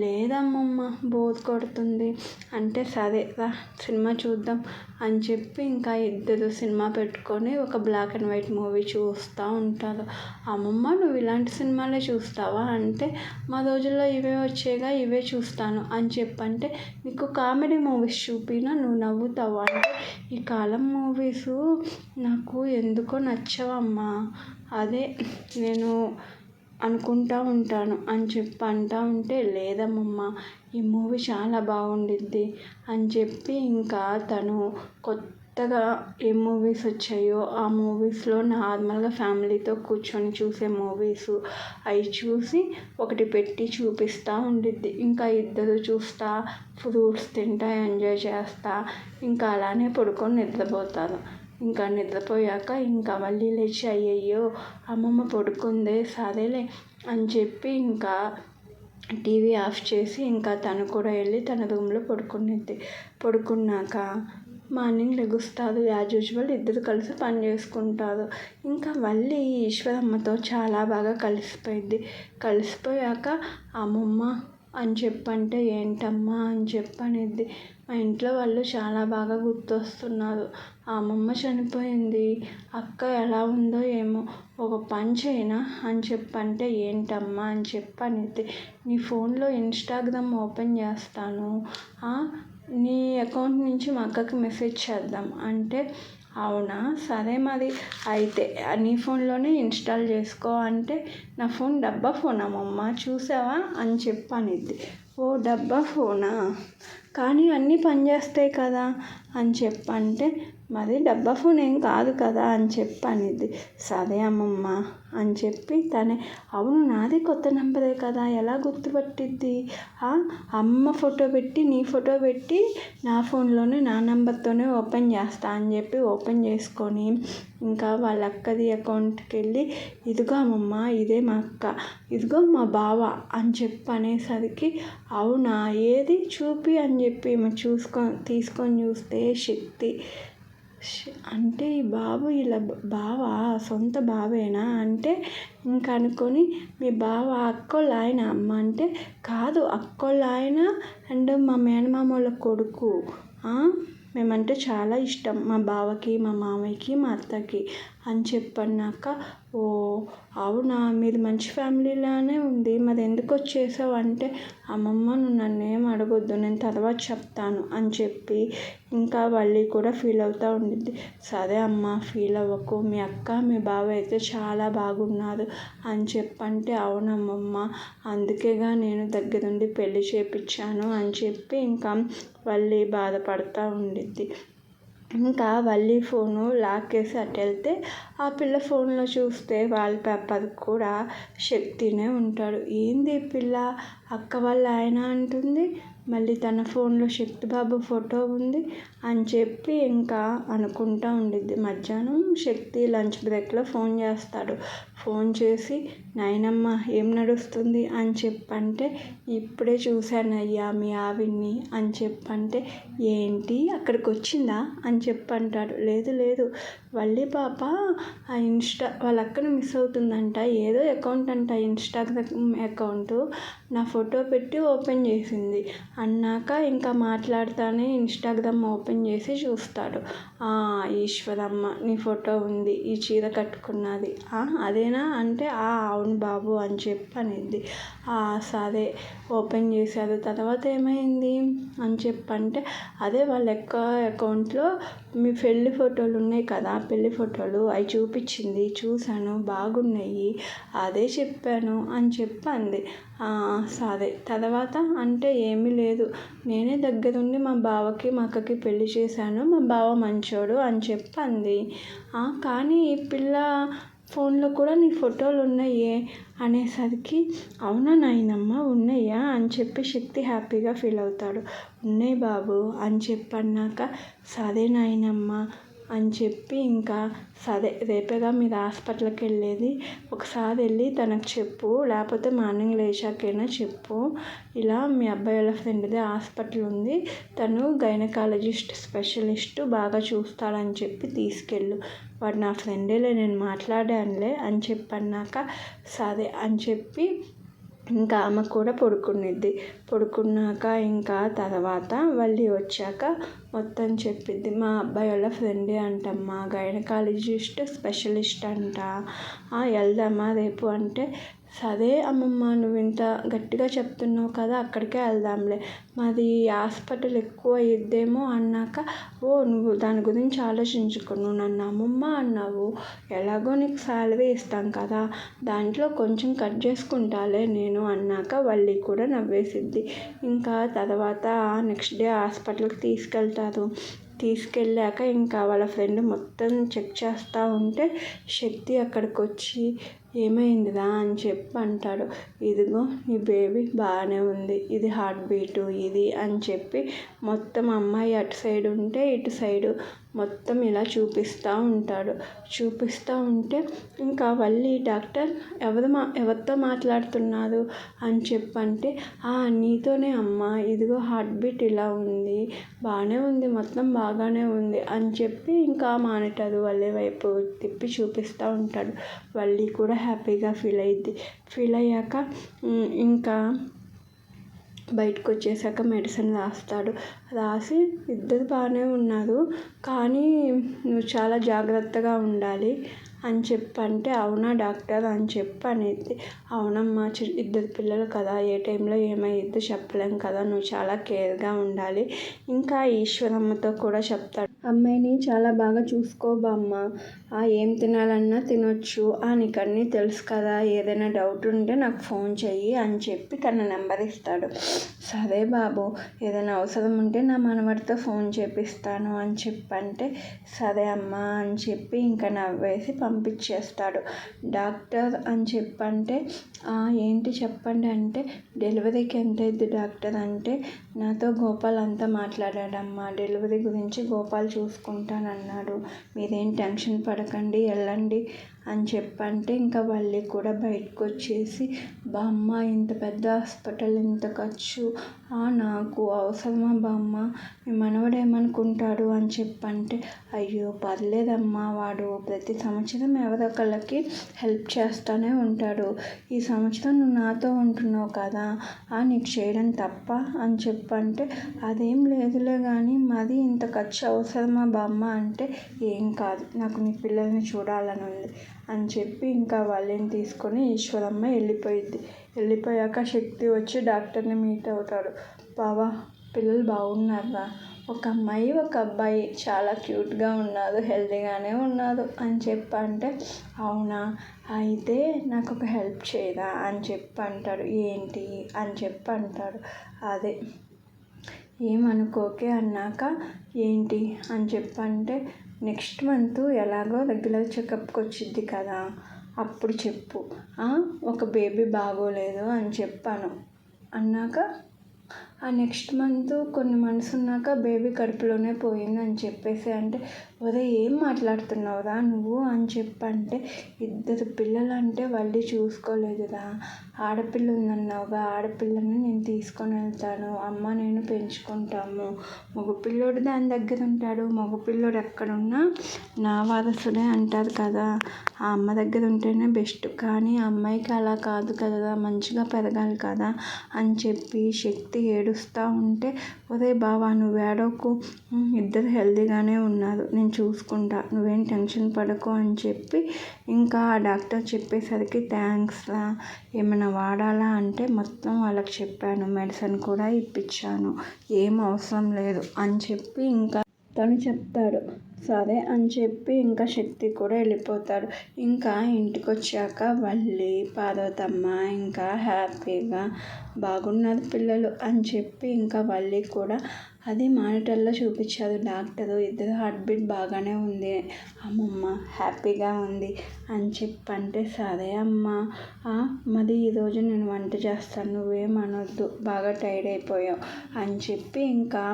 లేదమ్మమ్మ బోర్ కొడుతుంది అంటే, సరే రా సినిమా చూద్దాం అని చెప్పి ఇంకా ఇద్దరు సినిమా పెట్టుకొని ఒక బ్లాక్ అండ్ వైట్ మూవీ చూస్తూ ఉంటారు. అమ్మమ్మ నువ్వు ఇలాంటి సినిమాలే చూస్తావా అంటే, మా రోజుల్లో ఇవే వచ్చేగా ఇవే చూస్తాను అని చెప్పంటే, నీకు కామెడీ మూవీస్ చూపినా నువ్వు నవ్వుతావా అంటే, ఈ కాలం మూవీసు నాకు ఎందుకో నచ్చవమ్మా, అదే నేను అనుకుంటూ ఉంటాను అని చెప్పి అంటూ ఉంటే, లేదమ్మమ్మ ఈ మూవీ చాలా బాగుండిద్ది అని చెప్పి ఇంకా తను కొత్తగా ఏ మూవీస్ వచ్చాయో ఆ మూవీస్లో నార్మల్గా ఫ్యామిలీతో కూర్చొని చూసే మూవీసు అవి చూసి ఒకటి పెట్టి చూపిస్తూ ఉండిద్ది. ఇంకా ఇద్దరు చూస్తా ఫ్రూట్స్ తింటా ఎంజాయ్ చేస్తా ఇంకా అలానే పడుకొని నిద్రపోతారు. ఇంకా నిద్రపోయాక ఇంకా మళ్ళీ లేచి అయ్యయ్యో అమ్మమ్మ పడుకుందే సరేలే అని చెప్పి ఇంకా టీవీ ఆఫ్ చేసి ఇంకా తను కూడా వెళ్ళి తన రూమ్లో పడుకునిద్ది. పడుకున్నాక మార్నింగ్ లెగుస్తారు. యాజ్ యూజువల్ ఇద్దరు కలిసి పని చేసుకుంటారు. ఇంకా మళ్ళీ ఈశ్వరమ్మతో చాలా బాగా కలిసిపోయింది. కలిసిపోయాక అమ్మమ్మ అని చెప్పంటే, ఏంటమ్మా అని చెప్పనిద్ది. మా ఇంట్లో వాళ్ళు చాలా బాగా గుర్తొస్తున్నారు. ఆ అమ్మమ్మ చనిపోయింది, అక్క ఎలా ఉందో ఏమో, ఒక పని చేయనా అని చెప్పంటే, ఏంటమ్మా అని చెప్పనిద్ది. నీ ఫోన్లో ఇన్స్టాగ్రామ్ ఓపెన్ చేస్తాను, నీ అకౌంట్ నుంచి మా అక్కకి మెసేజ్ చేద్దాం అంటే, అవునా సరే మరి అయితే నీ ఫోన్లోనే ఇన్స్టాల్ చేసుకో అంటే, నా ఫోన్ డబ్బా ఫోన్ అమ్మమ్మ చూసావా అని చెప్పనిద్ది. ఓ డబ్బా ఫోనా, కానీ అన్నీ పనిచేస్తాయి కదా అని చెప్పంటే, మరి డబ్బా ఫోన్ ఏం కాదు కదా అని చెప్పనిద్ది. సరే అమ్మమ్మ అని చెప్పి తనే, అవును నాది కొత్త నెంబరే కదా ఎలా గుర్తుపట్టిద్ది, అమ్మ ఫోటో పెట్టి నీ ఫోటో పెట్టి నా ఫోన్లోనే నా నెంబర్తోనే ఓపెన్ చేస్తా అని చెప్పి ఓపెన్ చేసుకొని ఇంకా వాళ్ళ అక్కది అకౌంట్కి వెళ్ళి, ఇదిగో అమ్మమ్మ ఇదే మా అక్క, ఇదిగో మా బావ అని చెప్పి అనేసరికి, అవునా ఏది చూపి అని చెప్పి తీసుకొని చూస్తే శక్తి అంటే, ఈ బాబు ఇలా బావ సొంత బావేనా అంటే, ఇంకా అనుకొని మీ బావ అక్కోళ్ళ ఆయన అమ్మ అంటే, కాదు అక్కోళ్ళ ఆయన అండ్ మా మేనమామ వాళ్ళ కొడుకు, మేమంటే చాలా ఇష్టం మా బావకి మా మామయ్యకి మా అత్తకి అని చెప్పన్నాక, ఓ అవునా మీది మంచి ఫ్యామిలీలానే ఉంది, మరి ఎందుకు వచ్చేసావు అంటే, అమ్మమ్మ నువ్వు నన్ను ఏం అడగొద్దు నేను తర్వాత చెప్తాను అని చెప్పి ఇంకా వల్లి కూడా ఫీల్ అవుతూ ఉండిద్ది. సరే అమ్మ ఫీల్ అవ్వకు, మీ అక్క మీ బావ అయితే చాలా బాగున్నారు అని చెప్పంటే, అవునమ్మమ్మ అందుకేగా నేను దగ్గరుండి పెళ్లి చేపించాను అని చెప్పి ఇంకా వల్లి బాధపడుతూ ఉండిద్ది. ఇంకా వల్లి ఫోను లాక్ వేసి అటు వెళ్తే ఆ పిల్ల ఫోన్లో చూస్తే వాల్పేపర్ కూడా శక్తినే ఉంటాడు. ఏంది ఈ పిల్ల అక్క వాళ్ళ ఆయన అంటుంది, మళ్ళీ తన ఫోన్లో శక్తిబాబు ఫోటో ఉంది అని చెప్పి ఇంకా అనుకుంటూ ఉండిద్ది. మధ్యాహ్నం శక్తి లంచ్ బ్రేక్లో ఫోన్ చేస్తాడు. ఫోన్ చేసి, నాయనమ్మ ఏం నడుస్తుంది అని చెప్పంటే, ఇప్పుడే చూశానయ్యా మీ ఆవిడ్ని అని చెప్పంటే, ఏంటి అక్కడికి వచ్చిందా అని చెప్పంటాడు. లేదు లేదు వల్లి పాప ఆ వాళ్ళ అక్కను మిస్ అవుతుందంట, ఏదో అకౌంట్ అంట ఇన్స్టాగ్రామ్ అకౌంట్, నా ఫోటో పెట్టి ఓపెన్ చేసింది అన్నాక ఇంకా మాట్లాడుతానే ఇన్స్టాగ్రామ్ ఓపెన్ చేసి చూస్తాడు. ఈశ్వరమ్మ నీ ఫోటో ఉంది, ఈ చీర కట్టుకున్నది అదేనా అంటే, అవును బాబు అని చెప్పనిద్ది. సరే ఓపెన్ చేశారు, తర్వాత ఏమైంది అని చెప్పంటే, అదే వాళ్ళ అకౌంట్లో మీ పెళ్లి ఫోటోలు ఉన్నాయి కదా, పెళ్లి ఫోటోలు అవి చూపించింది, చూశాను బాగున్నాయి అదే చెప్పాను అని చెప్పంది. సరే తర్వాత అంటే, ఏమీ లేదు నేనే దగ్గరుండి మా బావకి మా అక్కకి పెళ్లి చేశాను, మా బావ మంచోడు అని చెప్పంది. కానీ ఈ పిల్ల ఫోన్లో కూడా నీ ఫోటోలు ఉన్నాయే అనేసరికి అవునా నాయనమ్మ ఉన్నాయా అని చెప్పి శక్తి హ్యాపీగా ఫీల్ అవుతాడు. ఉన్నాయి బాబు అని చెప్పి అన్నాక సరే నాయనమ్మ అని చెప్పి ఇంకా సరే రేపేగా మీరు హాస్పిటల్కి వెళ్ళేది, ఒకసారి వెళ్ళి తనకు చెప్పు, లేకపోతే మార్నింగ్ లేచాకైనా చెప్పు, ఇలా మీ అబ్బాయి వాళ్ళ ఫ్రెండ్ది హాస్పిటల్ ఉంది, తను గైనకాలజిస్ట్ స్పెషలిస్టు బాగా చూస్తాడని చెప్పి తీసుకెళ్ళు, వాడు నా ఫ్రెండేలే నేను మాట్లాడానులే అని చెప్పి అన్నాక సరే అని చెప్పి ఇంకా ఆమె కూడా పడుకునిద్ది. పడుకున్నాక ఇంకా తర్వాత మళ్ళీ వచ్చాక మొత్తం చెప్పిద్ది. మా అబ్బాయి వాళ్ళ ఫ్రెండే అంటమ్మా, గైనకాలజిస్ట్ స్పెషలిస్ట్ అంట, వెళ్దామా రేపు అంటే సరే అమ్మమ్మ నువ్వు ఇంత గట్టిగా చెప్తున్నావు కదా అక్కడికే వెళ్దాంలే, మాది హాస్పిటల్ ఎక్కువ అయ్యిద్దేమో అన్నాక నువ్వు దాని గురించి ఆలోచించుకో, నువ్వు నన్ను అమ్మమ్మ అన్నావు, ఎలాగో నీకు శాలరీ ఇస్తాం కదా దాంట్లో కొంచెం కట్ చేసుకుంటాలే నేను అన్నాక వల్లి కూడా నవ్వేసిద్ది. ఇంకా తర్వాత నెక్స్ట్ డే హాస్పిటల్కి తీసుకెళ్తారు. తీసుకెళ్ళాక ఇంకా వాళ్ళ ఫ్రెండ్ మొత్తం చెక్ చేస్తూ ఉంటే శక్తి అక్కడికి వచ్చి ఏమైందిరా అని చెప్పి అంటాడు. ఇదిగో నీ బేబీ బాగానే ఉంది, ఇది హార్ట్ బీటు ఇది అని చెప్పి మొత్తం అమ్మాయి అటు సైడ్ ఉంటే ఇటు సైడు మొత్తం ఇలా చూపిస్తూ ఉంటాడు. చూపిస్తూ ఉంటే ఇంకా మళ్ళీ డాక్టర్ ఎవరితో మాట్లాడుతున్నారు అని చెప్పంటే నీతోనే అమ్మ, ఇదిగో హార్ట్ బీట్ ఇలా ఉంది, బాగానే ఉంది, మొత్తం బాగానే ఉంది అని చెప్పి ఇంకా మానిటర్ వాళ్ళ వైపు తిప్పి చూపిస్తూ ఉంటాడు. వల్లి కూడా హ్యాపీగా ఫీల్ అయ్యిద్ది. ఫీల్ అయ్యాక ఇంకా బయటకు వచ్చేసాక మెడిసిన్ రాస్తాడు. రాసి ఇద్దరు బాగానే ఉన్నారు కానీ నువ్వు చాలా జాగ్రత్తగా ఉండాలి అని చెప్పంటే అవునా డాక్టర్ అని చెప్పి అనేది. అవునమ్మా ఇద్దరు పిల్లలు కదా, ఏ టైంలో ఏమైద్దో చెప్పలేం కదా, నువ్వు చాలా కేర్గా ఉండాలి. ఇంకా ఈశ్వరమ్మతో కూడా చెప్తాడు, అమ్మాయిని చాలా బాగా చూసుకో బామ్మ, ఏం తినాలన్నా తినొచ్చు, నీకు అన్నీ తెలుసు కదా, ఏదైనా డౌట్ ఉంటే నాకు ఫోన్ చెయ్యి అని చెప్పి తన నెంబర్ ఇస్తాడు. సరే బాబు ఏదైనా అవసరం ఉంటే నా మనవడితో ఫోన్ చేపిస్తాను అని చెప్పంటే సరే అమ్మా అని చెప్పి ఇంకా నవ్వేసి పంపించేస్తాడు. డాక్టర్ అని చెప్పంటే ఏంటి చెప్పండి అంటే డెలివరీకి ఎంత అయింది డాక్టర్ అంటే నాతో గోపాల్ అంతా మాట్లాడాడమ్మా, డెలివరీ గురించి గోపాల్ చూసుకుంటానన్నాడు, మీరేం టెన్షన్ పడకండి వెళ్ళండి అని చెప్పంటే ఇంకా వల్లి కూడా బయటకు వచ్చేసి బామ్మ ఇంత పెద్ద హాస్పిటల్ ఇంత ఖర్చు నాకు అవసరమా బామ్మ, మీ మనవడు ఏమనుకుంటాడు అని చెప్పంటే అయ్యో పర్లేదమ్మా, వాడు ప్రతి సంవత్సరం ఎవరో ఒకళ్ళకి హెల్ప్ చేస్తూనే ఉంటాడు, ఈ సంవత్సరం నువ్వు నాతో ఉంటున్నావు కదా నీకు చేయడం తప్ప అని చెప్పంటే అదేం లేదులే కానీ మరి ఇంత ఖర్చు అవసరమా బామ్మ అంటే ఏం కాదు, నాకు నీ పిల్లల్ని చూడాలని ఉంది అని చెప్పి ఇంకా వాళ్ళని తీసుకొని ఈశ్వరమ్మ వెళ్ళిపోయిద్ది. వెళ్ళిపోయాక శక్తి వచ్చి డాక్టర్ని మీట్ అవుతాడు. బావా పిల్లలు బాగున్నారా, ఒక అమ్మాయి ఒక అబ్బాయి చాలా క్యూట్గా ఉన్నారు, హెల్తీగానే ఉన్నారు అని చెప్పంటే అవునా అయితే నాకు ఒక హెల్ప్ చేయరా అని చెప్పి అంటాడు. ఏంటి అని చెప్పి అంటాడు. అదే ఏమనుకోకే అన్నాక ఏంటి అని చెప్పంటే నెక్స్ట్ మంత్ ఎలాగో రెగ్యులర్ చెకప్కి వచ్చిద్ది కదా అప్పుడు చెప్పు, ఒక బేబీ బాగోలేదు అని చెప్పాను అన్నాక నెక్స్ట్ మంత్ కొన్ని మంత్స్ ఉన్నాక బేబీ కడుపులోనే పోయింది అని చెప్పేసి అంటే ఒరే ఏం మాట్లాడుతున్నావురా నువ్వు అని చెప్పంటే ఇద్దరు పిల్లలు అంటే వల్లి చూసుకోలేదురా, ఆడపిల్ల ఉందన్నావుగా, ఆడపిల్లని నేను తీసుకొని వెళ్తాను, అమ్మ నేను పెంచుకుంటాము, మగపిల్లోడు దాని దగ్గర ఉంటాడు, మగపిల్లోడు ఎక్కడున్నా నా వారసుడే అంటారు కదా, ఆ అమ్మ దగ్గర ఉంటేనే బెస్ట్, కానీ ఆ అమ్మాయికి అలా కాదు కదా, మంచిగా పెరగాలి కదా అని చెప్పి శక్తి ఏడుస్తూ ఉంటే ఒరే బావా నువ్వు ఏడవకు, ఇద్దరు హెల్తీగానే ఉన్నారు, నేను చూసుకుంటా, నువ్వేం టెన్షన్ పడకు అని చెప్పి ఇంకా ఆ డాక్టర్ చెప్పేసరికి థ్యాంక్స్ రా, ఏమైనా వాడాలా అంటే మొత్తం వాళ్ళకి చెప్పాను, మెడిసిన్ కూడా ఇప్పించాను, ఏం అవసరం లేదు అని చెప్పి ఇంకా తను చెప్తాడు. సరే అని చెప్పి ఇంకా శక్తి కూడా వెళ్ళిపోతాడు. ఇంకా ఇంటికి వచ్చాక వల్లి పార్వతమ్మ ఇంకా హ్యాపీగా బాగున్నారు పిల్లలు అని చెప్పి ఇంకా వల్లి కూడా అది మానిటర్లో చూపించారు డాక్టరు. ఇద్దరు హార్ట్ బీట్ బాగానే ఉంది అమ్మమ్మ, హ్యాపీగా ఉంది అని చెప్పంటే, సరే అమ్మ మరి ఈరోజు నేను వంట చేస్తాను, నువ్వేమనొద్దు, బాగా టైర్డ్ అయిపోయావు అని చెప్పి ఇంకా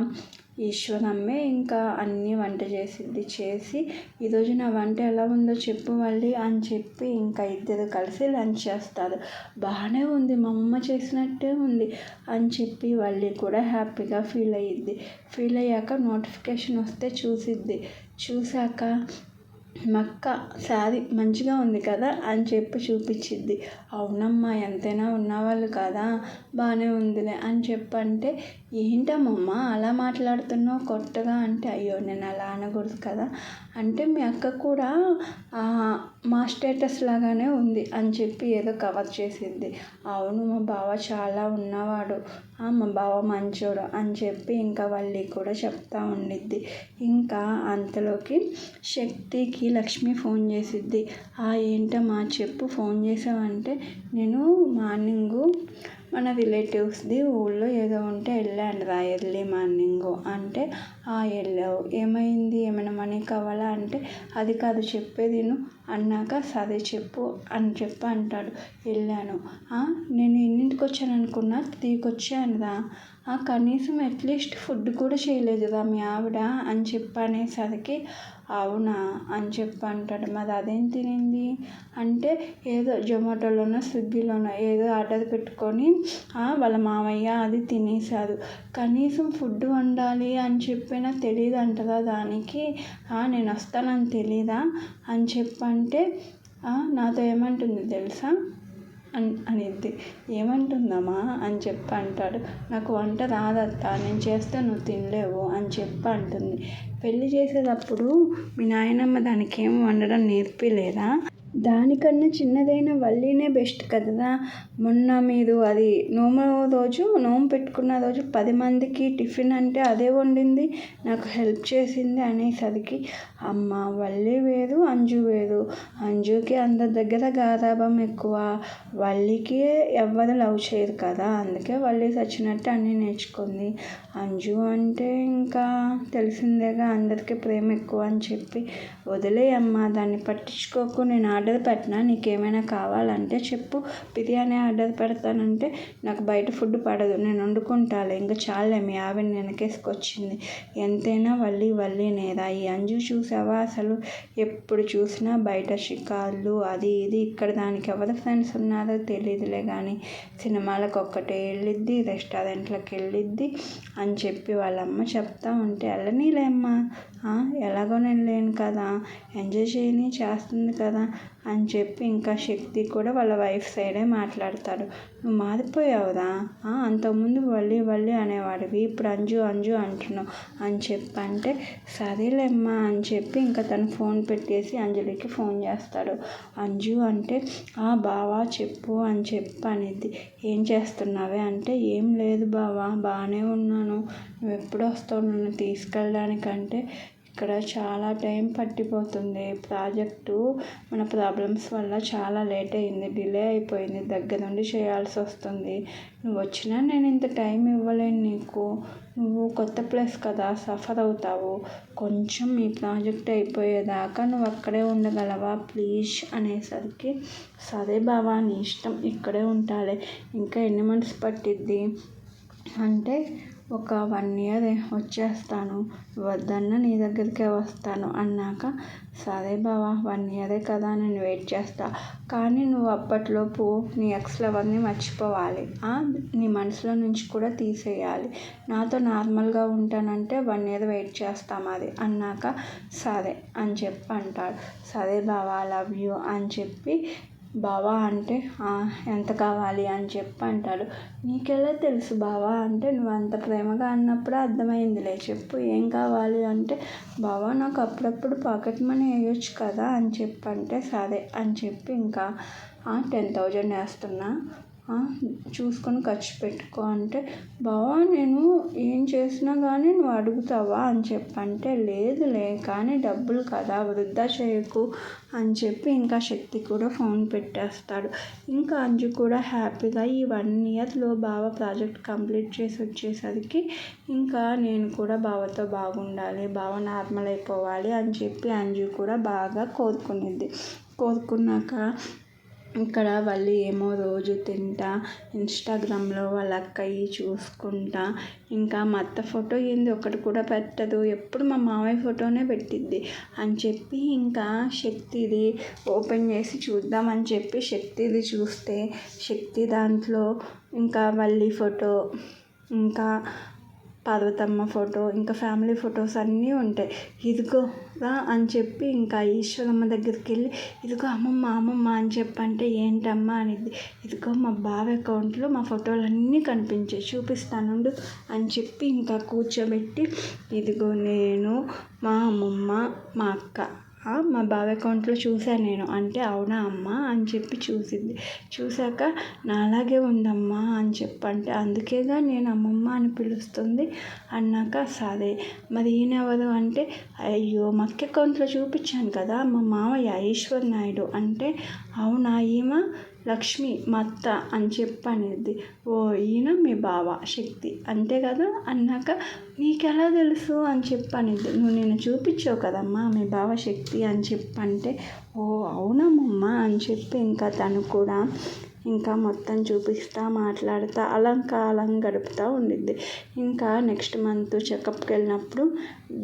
ఈశ్వరమ్మే ఇంకా అన్నీ వంట చేసి ఈరోజు నా వంట ఎలా ఉందో చెప్పు మళ్ళీ అని చెప్పి ఇంకా ఇద్దరు కలిసి లంచ్ చేస్తారు. బాగానే ఉంది, మా అమ్మ చేసినట్టే ఉంది అని చెప్పి వల్లి కూడా హ్యాపీగా ఫీల్ అయ్యాక నోటిఫికేషన్ వస్తే చూశాక మా అక్క శారీ మంచిగా ఉంది కదా అని చెప్పి చూపించిద్ది. అవునమ్మా, ఎంతైనా ఉన్నవాళ్ళు కదా, బాగానే ఉందిలే అని చెప్పంటే, ఏంటమ్మమ్మ అలా మాట్లాడుతున్నావు కొత్తగా అంటే, అయ్యో నేను అలా అనకూడదు కదా అంటే, మీ అక్క కూడా మా స్టేటస్ లాగానే ఉంది అని చెప్పి ఏదో కవర్ చేసింది. అవును, మా బావ చాలా ఉన్నవాడు, మా బావ మంచోడు అని చెప్పి ఇంకా వల్లి కూడా చెప్తా ఉండిద్ది. ఇంకా అంతలోకి శక్తికి లక్ష్మి ఫోన్ చేసిద్ది. ఏంటమ్మా చెప్పు, ఫోన్ చేసావంటే, నేను మార్నింగు మన రిలేటివ్స్ది ఊళ్ళో ఏదో ఉంటే వెళ్ళాను రా ఎర్లీ మార్నింగు అంటే, వెళ్ళావు, ఏమైంది, ఏమైనా మనీ కావాలా అంటే, అది కాదు చెప్పేది అన్నాక సరే చెప్పు అని చెప్పి అంటాడు. వెళ్ళాను, నేను ఎన్నింటికి వచ్చాను అనుకున్నా, 3కి వచ్చాను రా, కనీసం అట్లీస్ట్ ఫుడ్ కూడా చేయలేదురా మీ ఆవిడ అని చెప్పి అనేసరికి, అవునా అని చెప్పి అంటాడు. మరి అదేం తినింది అంటే, ఏదో జొమాటోలోనో స్విగ్గీలోనో ఏదో ఆర్డర్ పెట్టుకొని వాళ్ళ మామయ్య అది తినేశారు. కనీసం ఫుడ్ వండాలి అని చెప్పినా తెలియదు అంటదా దానికి, నేను వస్తానని తెలీదా అని చెప్పంటే, నాతో ఏమంటుంది తెలుసా అనిద్ది. ఏమంటుందమ్మా అని చెప్పి అంటాడు. నాకు వంట రాదత్త, నేను చేస్తే నువ్వు తినలేవు అని చెప్పి అంటుంది. పెళ్ళి చేసేటప్పుడు మీ నాయనమ్మ దానికి ఏం వండడం నేర్పిలేదా? దానికన్నా చిన్నదైన వల్లినే బెస్ట్ కదరా. మొన్న మీరు అది నోము పెట్టుకున్న రోజు 10 మందికి టిఫిన్ అంటే అదే వండింది, నాకు హెల్ప్ చేసింది అనేసరికి, అమ్మ వల్లి వేరు, అంజు వేరు. అంజుకి అందరి దగ్గర గారాబం ఎక్కువ, వల్లికి ఎవ్వరు లవ్ చేయరు కదా, అందుకే వల్లి చచ్చినట్టు అన్నీ నేర్చుకుంది. అంజు అంటే ఇంకా తెలిసిందేగా, అందరికీ ప్రేమ ఎక్కువ అని చెప్పి, వదిలేయమ్మా దాన్ని పట్టించుకోకు, నేను ఆర్డర్ పెట్టినా, నీకేమైనా కావాలంటే చెప్పు, బిర్యానీ ఆర్డర్ పెడతానంటే, నాకు బయట ఫుడ్ పడదు, నేను వండుకుంటాలే, ఇంకా చాలే మీ ఆవిడని వెనకేసుకొచ్చింది, ఎంతైనా వల్లినేరా. ఈ అంజు చూసావా, అసలు ఎప్పుడు చూసినా బయట షికార్లు అది ఇది, ఇక్కడ దానికి ఎవరి ఫ్రెండ్స్ ఉన్నారో తెలియదులే కానీ సినిమాలకు ఒక్కటే వెళ్ళిద్ది, రెస్టారెంట్లకు వెళ్ళిద్ది అని చెప్పి వాళ్ళమ్మ చెప్తా ఉంటే, వెళ్ళనీలేమ్మా, ఎలాగో నేను లేను కదా, ఎంజాయ్ చేయని చేస్తుంది కదా అని చెప్పి ఇంకా శక్తి కూడా వాళ్ళ వైఫ్ సైడే మాట్లాడతాడు. నువ్వు మారిపోయావురా, అంతకుముందు వల్లి అనేవాడివి, ఇప్పుడు అంజు అంటున్నావు అని చెప్పంటే, సరేలేమ్మా అని చెప్పి ఇంకా తను ఫోన్ పెట్టేసి అంజలికి ఫోన్ చేస్తాడు. అంజు అంటే, బావా చెప్పు అని చెప్పి అనిద్ది. ఏం చేస్తున్నావే అంటే, ఏం లేదు బావా, బాగానే ఉన్నాను, నువ్వు ఎప్పుడు వస్తావు నన్ను తీసుకెళ్ళడానికంటే, ఇక్కడ చాలా టైం పట్టిపోతుంది, ప్రాజెక్టు మన ప్రాబ్లమ్స్ వల్ల చాలా లేట్ అయింది, డిలే అయిపోయింది, దగ్గరుండి చేయాల్సి వస్తుంది, నువ్వు వచ్చినా నేను ఇంత టైం ఇవ్వలేను నీకు, నువ్వు కొత్త ప్లేస్ కదా, సఫర్ అవుతావు, కొంచెం ఈ ప్రాజెక్ట్ అయిపోయేదాకా నువ్వు అక్కడే ఉండగలవా ప్లీజ్ అనేసరికి, సరే బావా నీ ఇష్టం, ఇక్కడే ఉంటాలే, ఇంకా ఎన్ని మంత్స్ పట్టిద్ది అంటే, ఒక 1 year వచ్చేస్తాను, వద్దన్నా నీ దగ్గరికే వస్తాను అన్నాక, సరే బావా 1 year కదా, నేను వెయిట్ చేస్తా, కానీ నువ్వు అప్పట్లోపు నీ ఎక్స్ లవర్ని మర్చిపోవాలి, నీ మనసులో నుంచి కూడా తీసేయాలి, నాతో నార్మల్గా ఉంటానంటే 1 year వెయిట్ చేస్తా మరి అన్నాక, సరే అని చెప్పి అంటాడు. సరే బావా లవ్ యూ అని చెప్పి, బావా అంటే, ఎంత కావాలి అని చెప్పి అంటాడు. నీకెలా తెలుసు బావా అంటే, నువ్వు అంత ప్రేమగా అన్నప్పుడు అర్థమైందిలే, చెప్పు ఏం కావాలి అంటే, బావా నాకు అప్పుడప్పుడు పాకెట్ మనీ వేయొచ్చు కదా అని చెప్పంటే, సరే అని చెప్పి ఇంకా 10,000 వేస్తున్నా, చూసుకొని ఖర్చు పెట్టుకో అంటే, బావ నేను ఏం చేసినా కానీ నువ్వు అడుగుతావా అని చెప్పంటే, లేదులే కానీ డబ్బులు కదా వృధా చేయకు అని చెప్పి ఇంకా శక్తి కూడా ఫోన్ పెట్టేస్తాడు. ఇంకా అంజు కూడా హ్యాపీగా ఈ 1 ఇయర్లో బావ ప్రాజెక్ట్ కంప్లీట్ చేసి వచ్చేసరికి ఇంకా నేను కూడా బావతో బాగుండాలి, బావ నార్మల్ అయిపోవాలి అని చెప్పి అంజు కూడా బాగా కోరుకున్నాక ఇక్కడ వాళ్ళు ఏమో రోజు తింటా ఇన్స్టాగ్రామ్లో వాళ్ళ అక్కయ్య చూసుకుంటా ఇంకా మా అత్త ఫోటో ఏంది ఒకటి కూడా పెట్టదు, ఎప్పుడు మా మామయ్య ఫోటోనే పెట్టిద్ది అని చెప్పి ఇంకా శక్తిది ఓపెన్ చేసి చూద్దామని చెప్పి శక్తిది చూస్తే శక్తి దాంట్లో ఇంకా వల్లి ఫోటో, ఇంకా పార్వతమ్మ ఫోటో, ఇంకా ఫ్యామిలీ ఫొటోస్ అన్నీ ఉంటాయి. ఇదిగో రా అని చెప్పి ఇంకా ఈశ్వరమ్మ దగ్గరికి వెళ్ళి, ఇదిగో అమ్మమ్మ అని చెప్పంటే, ఏంటమ్మా అనిద్ది. ఇదిగో మా బావ అకౌంట్లో మా ఫోటోలన్నీ కనిపించాయి, చూపిస్తానుండు అని చెప్పి ఇంకా కూర్చోబెట్టి, ఇదిగో నేను, మా అమ్మమ్మ, మా అక్క మా బావ అకౌంట్లో చూశాను నేను అంటే, అవునా అమ్మ అని చెప్పి చూశాక నాలాగే ఉందమ్మా అని చెప్పంటే, అందుకేగా నేను అమ్మమ్మ అని పిలుస్తుంది అన్నాక, సరే మరి ఈయనెవరు అంటే, అయ్యో మా అక్క అకౌంట్లో చూపించాను కదా మా మామయ్య ఈశ్వర్ నాయుడు అంటే, అవునా ఈమె లక్ష్మి మా అత్త అని చెప్పనేది. ఓ ఈయన మీ బావ శక్తి అంతే కదా అన్నాక, నీకెలా తెలుసు అని చెప్పనిద్ది. నువ్వు నేను చూపించావు కదమ్మా మీ బావ శక్తి అని చెప్పంటే, ఓ అవునమ్మమ్మ అని చెప్పి ఇంకా తను కూడా ఇంకా మొత్తం చూపిస్తా మాట్లాడుతా అలా గడుపుతూ ఉండిద్ది. ఇంకా నెక్స్ట్ మంత్ చెకప్కి వెళ్ళినప్పుడు,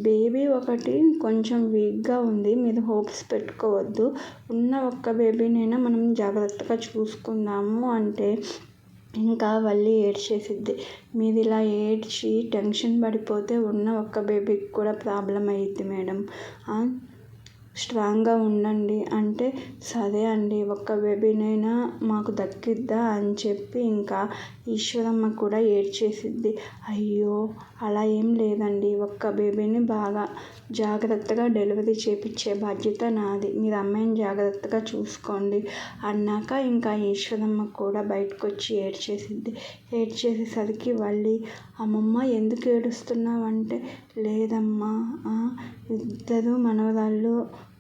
బేబీ ఒకటి కొంచెం వీక్గా ఉంది, మీరు హోప్స్ పెట్టుకోవద్దు, ఉన్న ఒక్క బేబీనైనా మనం జాగ్రత్తగా చూసుకుందాము అంటే ఇంకా వల్లి ఏడ్చేసిద్ది. మీరు ఇలా ఏడ్చి టెన్షన్ పడిపోతే ఉన్న ఒక్క బేబీకి కూడా ప్రాబ్లం అయ్యిద్ది మేడం, స్ట్రాంగ్గా ఉండండి అంటే, సరే అండి ఒక్క బేబీనైనా మాకు దక్కిద్దా అని చెప్పి ఇంకా ఈశ్వరమ్మ కూడా ఏడ్చేసిద్ది. అయ్యో అలా ఏం లేదండి, ఒక్క బేబీని బాగా జాగ్రత్తగా డెలివరీ చేయించే బాధ్యత నాది, మీరు అమ్మాయిని జాగ్రత్తగా చూసుకోండి అన్నాక ఇంకా ఈశ్వరమ్మ కూడా బయటకు వచ్చి ఏడ్చేసేసరికి వల్లి, అమ్మమ్మ ఎందుకు ఏడుస్తున్నావు అంటే, లేదమ్మా ఇద్దరు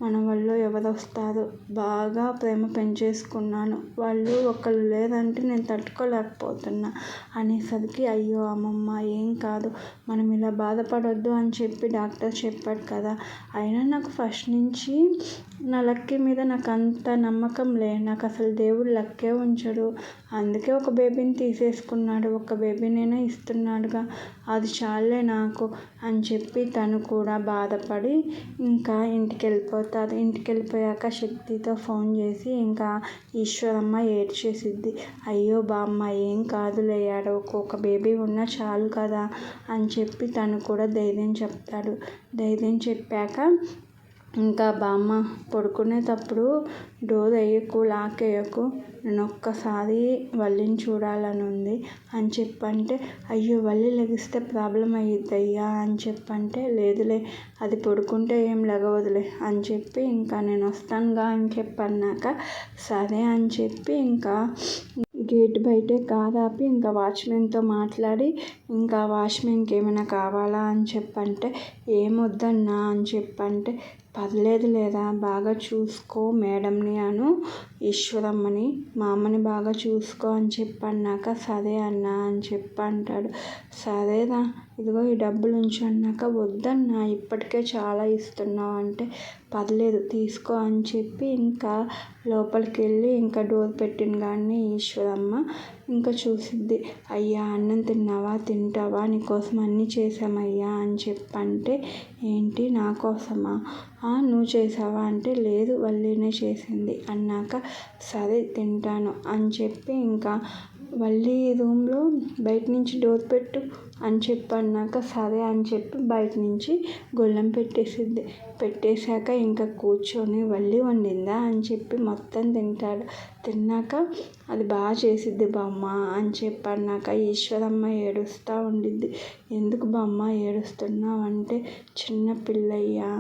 మనవాళ్ళు ఎవరు వస్తారో, బాగా ప్రేమ పెంచేసుకున్నాను, వాళ్ళు ఒకళ్ళు లేదంటే నేను తట్టుకోలేకపోతున్నా అనేసరికి, అయ్యో అమ్మమ్మ ఏం కాదు, మనం ఇలా బాధపడొద్దు అని చెప్పి డాక్టర్ చెప్పాడు కదా, అయినా నాకు ఫస్ట్ నుంచి నా లక్కీ మీద నాకు అంత నమ్మకం నాకు అసలు దేవుడు లక్కే ఉంచడు, అందుకే ఒక బేబీని తీసేసుకున్నాడు, ఒక బేబీనైనా ఇస్తున్నాడుగా, అది చాలే నాకు అని చెప్పి తను కూడా బాధపడి ఇంకా ఇంటికి వెళ్ళిపోయాక శక్తితో ఫోన్ చేసి ఇంకా ఈశ్వరమ్మ ఏడ్చేసిద్ది. అయ్యో బామ్మ ఏం కాదులే ఏడవకు, ఒక బేబీ ఉన్నా చాలు కదా అని చెప్పి తను కూడా ధైర్యం చెప్తాడు. ధైర్యం చెప్పాక ఇంకా బామ్మ పడుకునేటప్పుడు డోర్ వేయకు, లాక్ వేయకు, నేను ఒక్కసారి వల్లిని చూడాలని ఉంది అని చెప్పంటే, అయ్యో వల్లి లెగిస్తే ప్రాబ్లం అయ్యిద్దయ్యా అని చెప్పంటే, లేదులే అది పడుకుంటే ఏం లెగవదులే అని చెప్పి ఇంకా నేను వస్తానుగా అని చెప్పన్నాక, సరే అని చెప్పి ఇంకా గేట్ బయటే కార్ ఆపి ఇంకా వాచ్మెన్తో మాట్లాడి, ఇంకా వాచ్మెన్కి ఏమైనా కావాలా అని చెప్పంటే, ఏమొద్దన్నా అని చెప్పంటే, పర్లేదు లేదా బాగా చూసుకో మేడంని ఈశ్వరమ్మని, మా అమ్మని బాగా చూసుకో అని చెప్పన్నాక, సరే అన్నా అని చెప్పంటాడు. సరేరా ఇదిగో ఈ డబ్బులు ఉంచు అన్నాక, వద్దన్నా ఇప్పటికే చాలా ఇస్తున్నావు అంటే, పర్లేదు తీసుకో అని చెప్పి ఇంకా లోపలికి వెళ్ళి ఇంకా డోర్ పెట్టిన కానీ ఈశ్వరమ్మ ఇంకా చూసిద్ది. అయ్యా అన్నం తింటావా నీకోసం అన్నీ చేసామయ్యా అని చెప్పంటే, ఏంటి నా కోసమా, నువ్వు చేసావా అంటే, లేదు వల్లినే చేసింది అన్నాక, సరే తింటాను అని చెప్పి ఇంకా వల్లి రూమ్లో బయట నుంచి డోర్ పెట్టు అని చెప్పన్నాక, సరే అని చెప్పి బయట నుంచి గొళ్ళెం పెట్టేశాక ఇంకా కూర్చొని, వల్లి వండిందా అని చెప్పి మొత్తం తింటాడు. తిన్నాక, అది బాగా చేసిద్ది బామ్మ అని చెప్పన్నాక ఈశ్వరమ్మ ఏడుస్తూ ఉండిద్ది. ఎందుకు బామ్మ ఏడుస్తున్నావు అంటే, చిన్న పిల్లయ్యా,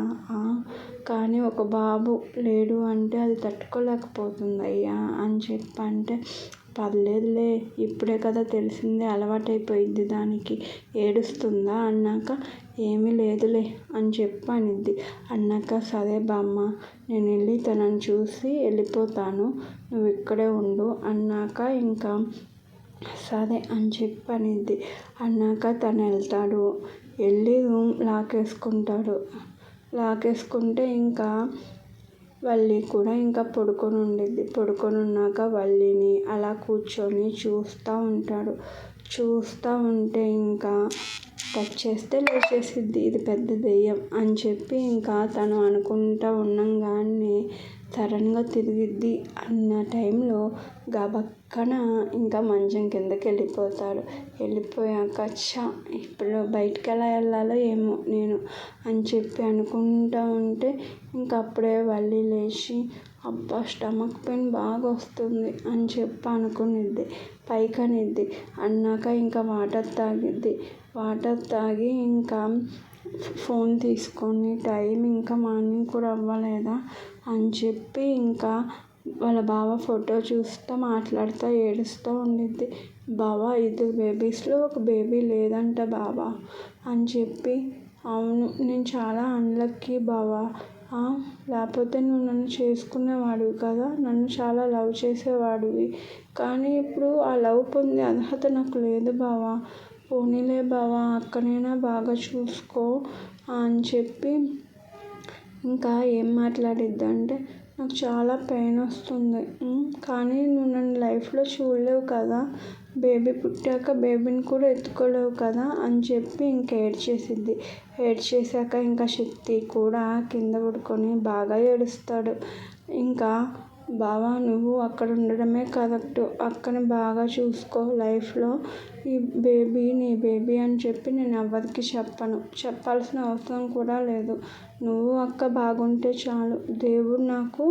కానీ ఒక బాబు లేడు అంటే అది తట్టుకోలేకపోతుందయ్యా అని చెప్పంటే, పర్లేదులే, ఇప్పుడే కదా తెలిసింది, అలవాటైపోయిద్ది దానికి, ఏడుస్తుందా అన్నాక ఏమీ లేదులే అని అనిద్ది. అన్నాక సరే బామ్మ, నేను వెళ్ళి తనని చూసి వెళ్ళిపోతాను, నువ్వు ఇక్కడే ఉండు అన్నాక ఇంకా సరే అని అనిద్ది. అన్నాక తను వెళ్తాడు. వెళ్ళి రూమ్ లాకేసుకుంటాడు. లాకేసుకుంటే ఇంకా వల్లి కూడా ఇంకా పడుకొని ఉండిద్ది. పడుకొని ఉన్నాక వల్లిని అలా కూర్చొని చూస్తూ ఉంటాడు. చూస్తూ ఉంటే ఇంకా టచ్ చేస్తే లేచేసిద్ది, ఇది పెద్ద దెయ్యం అని ఇంకా తను అనుకుంటూ ఉండంగానే సడన్గా తిరిగిద్ది. అన్న టైంలో గబక్కన ఇంకా మంచం కిందకి వెళ్ళిపోతాడు. వెళ్ళిపోయాక ఇప్పుడు బయటికి ఎలా వెళ్ళాలో ఏమో నేను అని అనుకుంటూ ఉంటే ఇంకా అప్పుడే వల్లి లేచి అబ్బా స్టమక్ పెయిన్ బాగా వస్తుంది అని అనుకునిద్ది. పైకనిద్ది. అన్నాక ఇంకా వాటర్ తాగిద్ది. వాటర్ తాగి ఇంకా ఫోన్ తీసుకొని టైం ఇంకా మార్నింగ్ కూడా అవ్వలేదా అని ఇంకా వాళ్ళ బావ ఫోటో చూస్తూ మాట్లాడుతూ ఏడుస్తూ ఉండిద్ది. బావ, 2 బేబీస్లో ఒక బేబీ లేదంట బావ అని అవును, నేను చాలా అన్లక్కీ బావ, లేకపోతే నువ్వు నన్ను చేసుకునేవాడివి కదా, నన్ను చాలా లవ్ చేసేవాడివి, కానీ ఇప్పుడు ఆ లవ్ పొందే అర్హత నాకు లేదు బావ, పోనీలే బావ, అక్కనైనా బాగా చూసుకో అని ఇంకా ఏం మాట్లాడిద్దంటే నాకు చాలా పెయిన్ వస్తుంది, కానీ నువ్వు నన్ను లైఫ్లో చూడలేవు కదా, బేబీ పుట్టాక బేబీని కూడా ఎత్తుకోలేవు కదా అని ఇంకా ఏడ్చేసిద్ది. ఏడ్చేసాక ఇంకా శక్తి కూడా కింద పడుకొని బాగా ఏడుస్తాడు. ఇంకా బావ, నువ్వు అక్కడ ఉండడమే కరెక్టు, అక్కని బాగా చూసుకో, లైఫ్లో ఈ బేబీ నీ బేబీ అని నేను ఎవరికి చెప్పను, చెప్పాల్సిన అవసరం కూడా లేదు, నువ్వు అక్క బాగుంటే చాలు, దేవుడు నాకు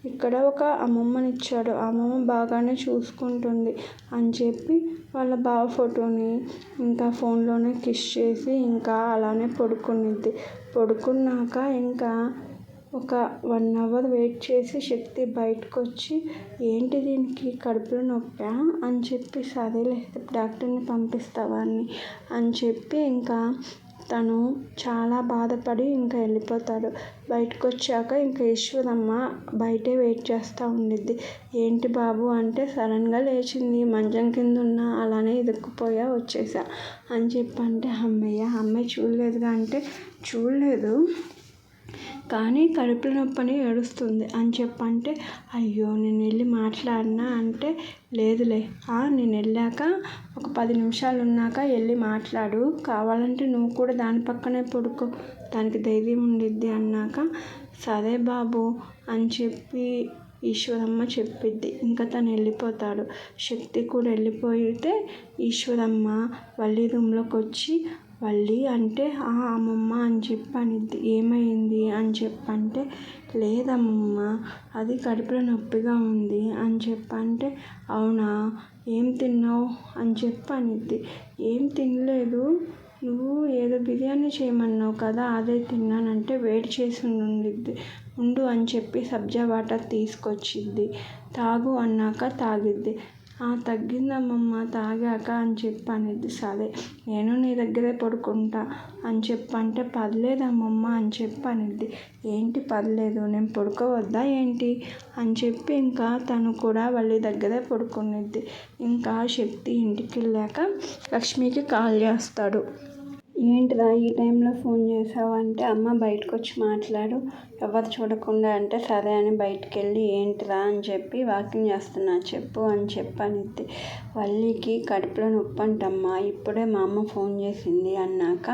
ఇక్కడ ఒక అమ్మమ్మనిచ్చాడు, అమ్మమ్మ బాగానే చూసుకుంటుంది అని వాళ్ళ బావ ఫోటోని ఇంకా ఫోన్లోనే కిస్ చేసి ఇంకా అలానే పడుకునిద్ది. పడుకున్నాక ఇంకా ఒక 1 అవర్ వెయిట్ చేసి శక్తి బయటకు వచ్చి ఏంటి దీనికి కడుపులో నొప్పా అని సరేలే డాక్టర్ని పంపిస్తావా అని ఇంకా తను చాలా బాధపడి ఇంకా వెళ్ళిపోతాడు. బయటకు వచ్చాక ఇంకా ఈశ్వరమ్మ బయటే వెయిట్ చేస్తూ ఉండిద్ది. ఏంటి బాబు అంటే సడన్గా లేచింది, మంచం కింద ఉన్నా అలానే ఇరుక్కుపోయా వచ్చేసా అని అంటే అమ్మాయి చూడలేదుగా అంటే చూడలేదు, కానీ కడుపులో నొప్పని ఏడుస్తుంది అని అంటే అయ్యో నేను వెళ్ళి మాట్లాడినా అంటే లేదులే, నేను వెళ్ళాక ఒక 10 నిమిషాలు ఉన్నాక వెళ్ళి మాట్లాడు, కావాలంటే నువ్వు కూడా దాని పక్కనే పడుకో, దానికి ధైర్యం ఉండిద్ది అన్నాక సరే బాబు అని ఈశ్వరమ్మ చెప్పిద్ది. ఇంకా తను వెళ్ళిపోతాడు. శక్తి కూడా వెళ్ళిపోతే ఈశ్వరమ్మ వల్లి రూమ్లోకి వచ్చి వల్లి అంటే అమ్మమ్మ అని అనిద్ది. ఏమైంది అని అంటే లేదమ్మమ్మ, అది కడుపులో నొప్పిగా ఉంది అని అంటే అవునా, ఏం తిన్నావు అని అనిద్ది. ఏం తినలేదు, నువ్వు ఏదో బిర్యానీ చేయమన్నావు కదా అదే తిన్నానంటే వేడి చేసి ఉండిద్ది, ఉండు అని సబ్జా వాటర్ తీసుకొచ్చిద్ది. తాగు అన్నాక తాగిద్ది. తగ్గిందమ్మమ్మ తాగాక అని అనిద్ది. సరే నేను నీ దగ్గరే పడుకుంటా అని అంటే పర్లేదమ్మమ్మ అని అనిద్ది. ఏంటి పర్లేదు, నేను పడుకోవద్దా ఏంటి అని ఇంకా తను కూడా వాళ్ళ దగ్గరే పడుకునిద్ది. ఇంకా శక్తి ఇంటికి వెళ్ళాక లక్ష్మికి కాల్ చేస్తాడు. ఏంటిరా ఈ టైంలో ఫోన్ చేసావు అంటే అమ్మ బయటకు వచ్చి మాట్లాడు, ఎవరు చూడకుండా అంటే సరే అని బయటికి వెళ్ళి ఏంటిరా అని వాకింగ్ చేస్తున్నా చెప్పు అని అనిద్ది. వల్లికి కడుపులో నొప్పి అంటమ్మా, ఇప్పుడే మా అమ్మ ఫోన్ చేసింది అన్నాక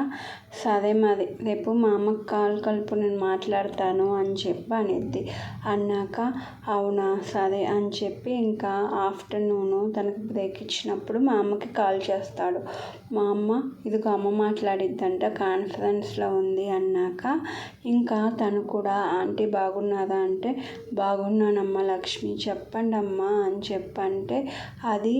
సరే మరి రేపు మా అమ్మకి కాల్ కలుపు, నేను మాట్లాడతాను అని అనిద్ది. అన్నాక అవునా సరే అని ఇంకా ఆఫ్టర్నూను తనకు బ్రేక్ ఇచ్చినప్పుడు మా అమ్మకి కాల్ చేస్తాడు. మా అమ్మ ఇదిగో అమ్మ మాట్లాడిద్దంట, కాన్ఫరెన్స్లో ఉంది అన్నాక ఇంకా తను కూడా ఆంటీ బాగున్నారా అంటే బాగున్నానమ్మా లక్ష్మి, చెప్పండి అమ్మా అని అంటే అది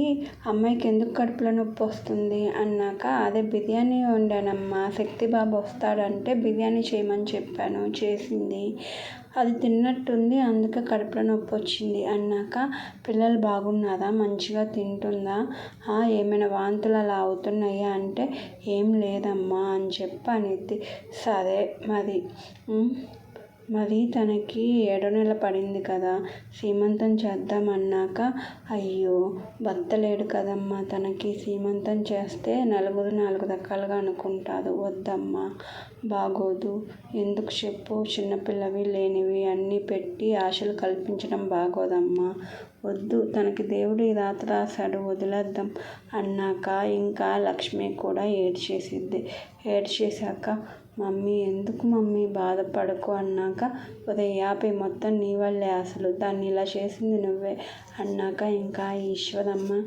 అమ్మాయికి ఎందుకు కడుపులో నొప్పి వస్తుంది అన్నాక అదే బిర్యానీ వండానమ్మా, శక్తి బాబు వస్తాడంటే బిర్యానీ చేయమని చెప్పాను, చేసింది. అది తిన్నట్టుంది, అందుకే కడుపులో నొప్పి వచ్చింది అన్నాక, పిల్లలు బాగున్నారా, మంచిగా తింటుందా, ఏమైనా వాంతులు అలా అవుతున్నాయా అంటే ఏం లేదమ్మా అని చెప్పి అనిద్ది. సరే మరి తనకి 7వ నెల పడింది కదా, సీమంతం చేద్దామన్నాక, అయ్యో భర్త లేడు కదమ్మా, తనకి సీమంతం చేస్తే నలుగురు 4 రకాలుగా అనుకుంటారు, వద్దమ్మా బాగోదు, ఎందుకు చెప్పు, చిన్నపిల్లవి లేనివి అన్నీ పెట్టి ఆశలు కల్పించడం బాగోదమ్మా, వద్దు, తనకి దేవుడు ఈ రాత రాశాడు, వదిలేద్దాం అన్నాక ఇంకా లక్ష్మి కూడా ఏడ్చేసిద్ది. ఏడ్చేశాక, మమ్మీ ఎందుకు మమ్మీ బాధపడకు అన్నాక, ఉదయం 50 మొత్తం నీ వల్లే, అసలు దాన్ని ఇలా చేసింది నువ్వే అన్నాక, ఇంకా ఈశ్వరమ్మ,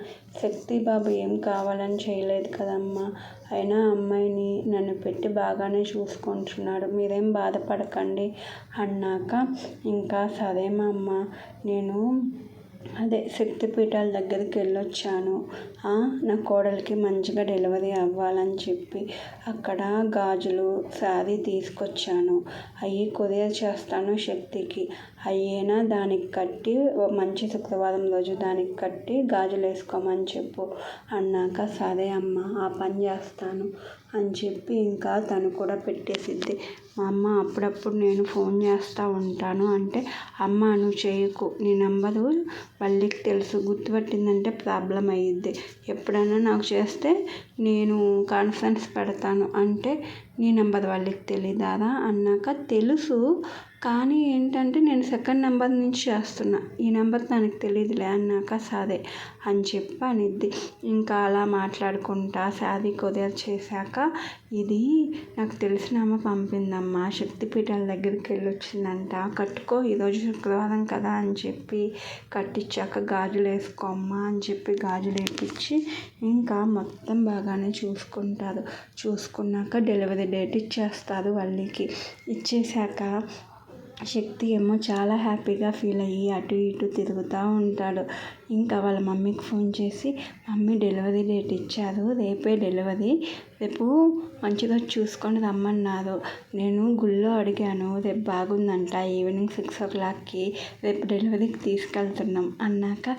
శక్తి బాబు ఏం కావాలని చేయలేదు కదమ్మా, అయినా అమ్మాయిని నన్ను పెట్టి బాగానే చూసుకుంటున్నాడు, మీరేం బాధపడకండి అన్నాక, ఇంకా సరే మా అమ్మ, నేను శక్తిపీఠాల దగ్గరికి వెళ్ళొచ్చాను, నా కోడలికి మంచిగా డెలివరీ అవ్వాలని చెప్పి అక్కడ గాజులు శారీ తీసుకొచ్చాను, అవి కొరియర్ చేస్తాను శక్తికి, అయ్యేనా దానికి కట్టి మంచి శుక్రవారం రోజు దానికి కట్టి గాజులు వేసుకోమని చెప్పు అన్నాక, సరే అమ్మ ఆ పని చేస్తాను అని చెప్పి ఇంకా తను కూడా పెట్టేసిద్ది. మా అమ్మ అప్పుడప్పుడు నేను ఫోన్ చేస్తూ ఉంటాను అంటే, అమ్మ నువ్వు చేయకు, నీ నెంబరు వల్లికి తెలుసు, గుర్తుపట్టిందంటే ప్రాబ్లం అయ్యిద్ది, ఎప్పుడైనా నాకు చేస్తే నేను కాన్ఫరెన్స్ పెడతాను అంటే, నీ నెంబర్ వాళ్ళకి తెలీదారా అన్నాక, తెలుసు కానీ ఏంటంటే నేను సెకండ్ నెంబర్ నుంచి చేస్తున్నా, ఈ నెంబర్ తనకు తెలియదులే అన్నాక, సరే అని చెప్పి అనిద్ది. ఇంకా అలా మాట్లాడుకుంటా శారీ కొరియర్ చేశాక, ఇది నాకు తెలిసిన ఆమె పంపిందమ్మా, శక్తిపీఠాల దగ్గరికి వెళ్ళొచ్చిందంట, కట్టుకో ఈరోజు శుక్రవారం కదా అని చెప్పి కట్టించాక గాజులు వేసుకోమ్మా అని చెప్పి గాజులు వేయించి ఇంకా మొత్తం బాగానే చూసుకుంటారు. చూసుకున్నాక డెలివరీ డేట్ ఇచ్చేస్తారు వల్లికి. ఇచ్చేశాక శక్తి ఏమో చాలా హ్యాపీగా ఫీల్ అయ్యి అటు ఇటు తిరుగుతూ ఉంటాడు. ఇంకా వాళ్ళ మమ్మీకి ఫోన్ చేసి, మమ్మీ డెలివరీ డేట్ ఇచ్చారు, రేపే డెలివరీ, రేపు మంచిగా చూసుకొని రమ్మన్నారు, నేను గుళ్ళో అడిగాను, రేపు బాగుందంట, ఈవినింగ్ 6 o'clockకి రేపు డెలివరీకి తీసుకెళ్తున్నాం అన్నాక,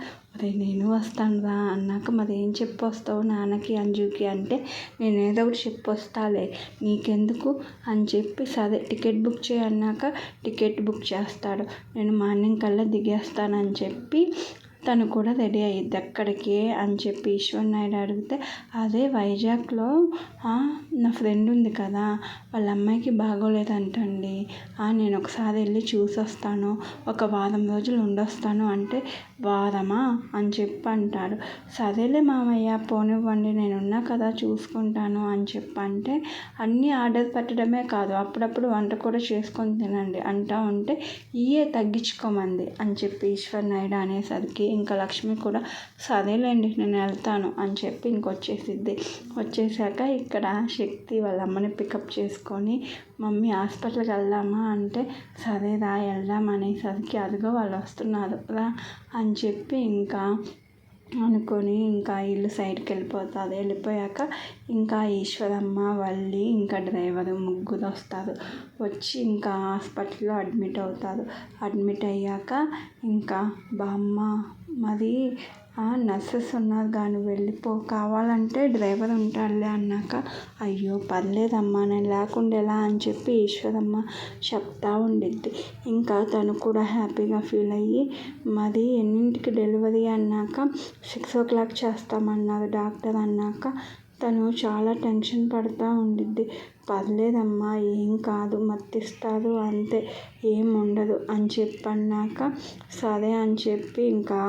నేను వస్తాను రా అన్నాక, మరి ఏం చెప్పి వస్తావు నాన్నకి అంజుకి అంటే, నేను ఏదో ఒకటి చెప్పి వస్తాలే నీకెందుకు అని చెప్పి, సరే టికెట్ బుక్ చేయన్నాక టికెట్ బుక్ చేస్తాడు. నేను మార్నింగ్ కల్లా దిగేస్తానని చెప్పి తను కూడా రెడీ అయ్యిద్ది. ఎక్కడికి అని చెప్పి ఈశ్వర్ నాయుడు అడిగితే, అదే వైజాగ్లో నా ఫ్రెండ్ ఉంది కదా, వాళ్ళ అమ్మాయికి బాగోలేదంటండి, నేను ఒకసారి వెళ్ళి చూసి వస్తాను, ఒక వారం రోజులు ఉండొస్తాను అంటే, వారమా అని చెప్పి అంటాడు. సరేలే మామయ్య పోనివ్వండి, నేనున్నా కదా చూసుకుంటాను అని చెప్పి అంటే, అన్నీ ఆర్డర్ పెట్టడమే కాదు అప్పుడప్పుడు వంట కూడా చేసుకొని తినండి అంటా ఉంటే, ఇయే తగ్గించుకోమంది అని చెప్పి ఈశ్వర్ నాయుడు అనేసరికి ఇంకా లక్ష్మి కూడా, సరేలేండి నేను వెళ్తాను అని చెప్పి ఇంకొచ్చేసిద్ది. వచ్చేసాక ఇక్కడ శక్తి వాళ్ళ అమ్మని పికప్ చేసుకొని, మమ్మీ హాస్పిటల్కి వెళ్దామా అంటే, సరే రా వెళ్దాం అనేసరికి, అదిగో వాళ్ళు వస్తున్నారు రా అని చెప్పి ఇంకా అనుకొని ఇంకా ఇల్లు సైడ్కి వెళ్ళిపోతుంది. వెళ్ళిపోయాక ఇంకా ఈశ్వరమ్మ, వల్లి, ఇంకా డ్రైవరు ముగ్గురు వస్తారు. వచ్చి ఇంకా హాస్పిటల్లో అడ్మిట్ అవుతారు. అడ్మిట్ అయ్యాక ఇంకా బామ్మ మరి నర్సెస్ ఉన్నారు కానీ వెళ్ళిపో, కావాలంటే డ్రైవర్ ఉంటాడులే అన్నాక, అయ్యో పర్లేదమ్మా నేను లేకుండా ఎలా అని చెప్పి ఈశ్వరమ్మ చెప్తా ఉండిద్ది. ఇంకా తను కూడా హ్యాపీగా ఫీల్ అయ్యి, మరి ఎన్నింటికి డెలివరీ అన్నాక, 6 o'clock చేస్తామన్నారు డాక్టర్ అన్నాక, తను చాలా టెన్షన్ పడుతూ ఉండిద్ది. పర్లేదమ్మా ఏం కాదు, మత్తిస్తారు అంతే, ఏం ఉండదు అని చెప్పన్నాక, సరే అని చెప్పి ఇంకా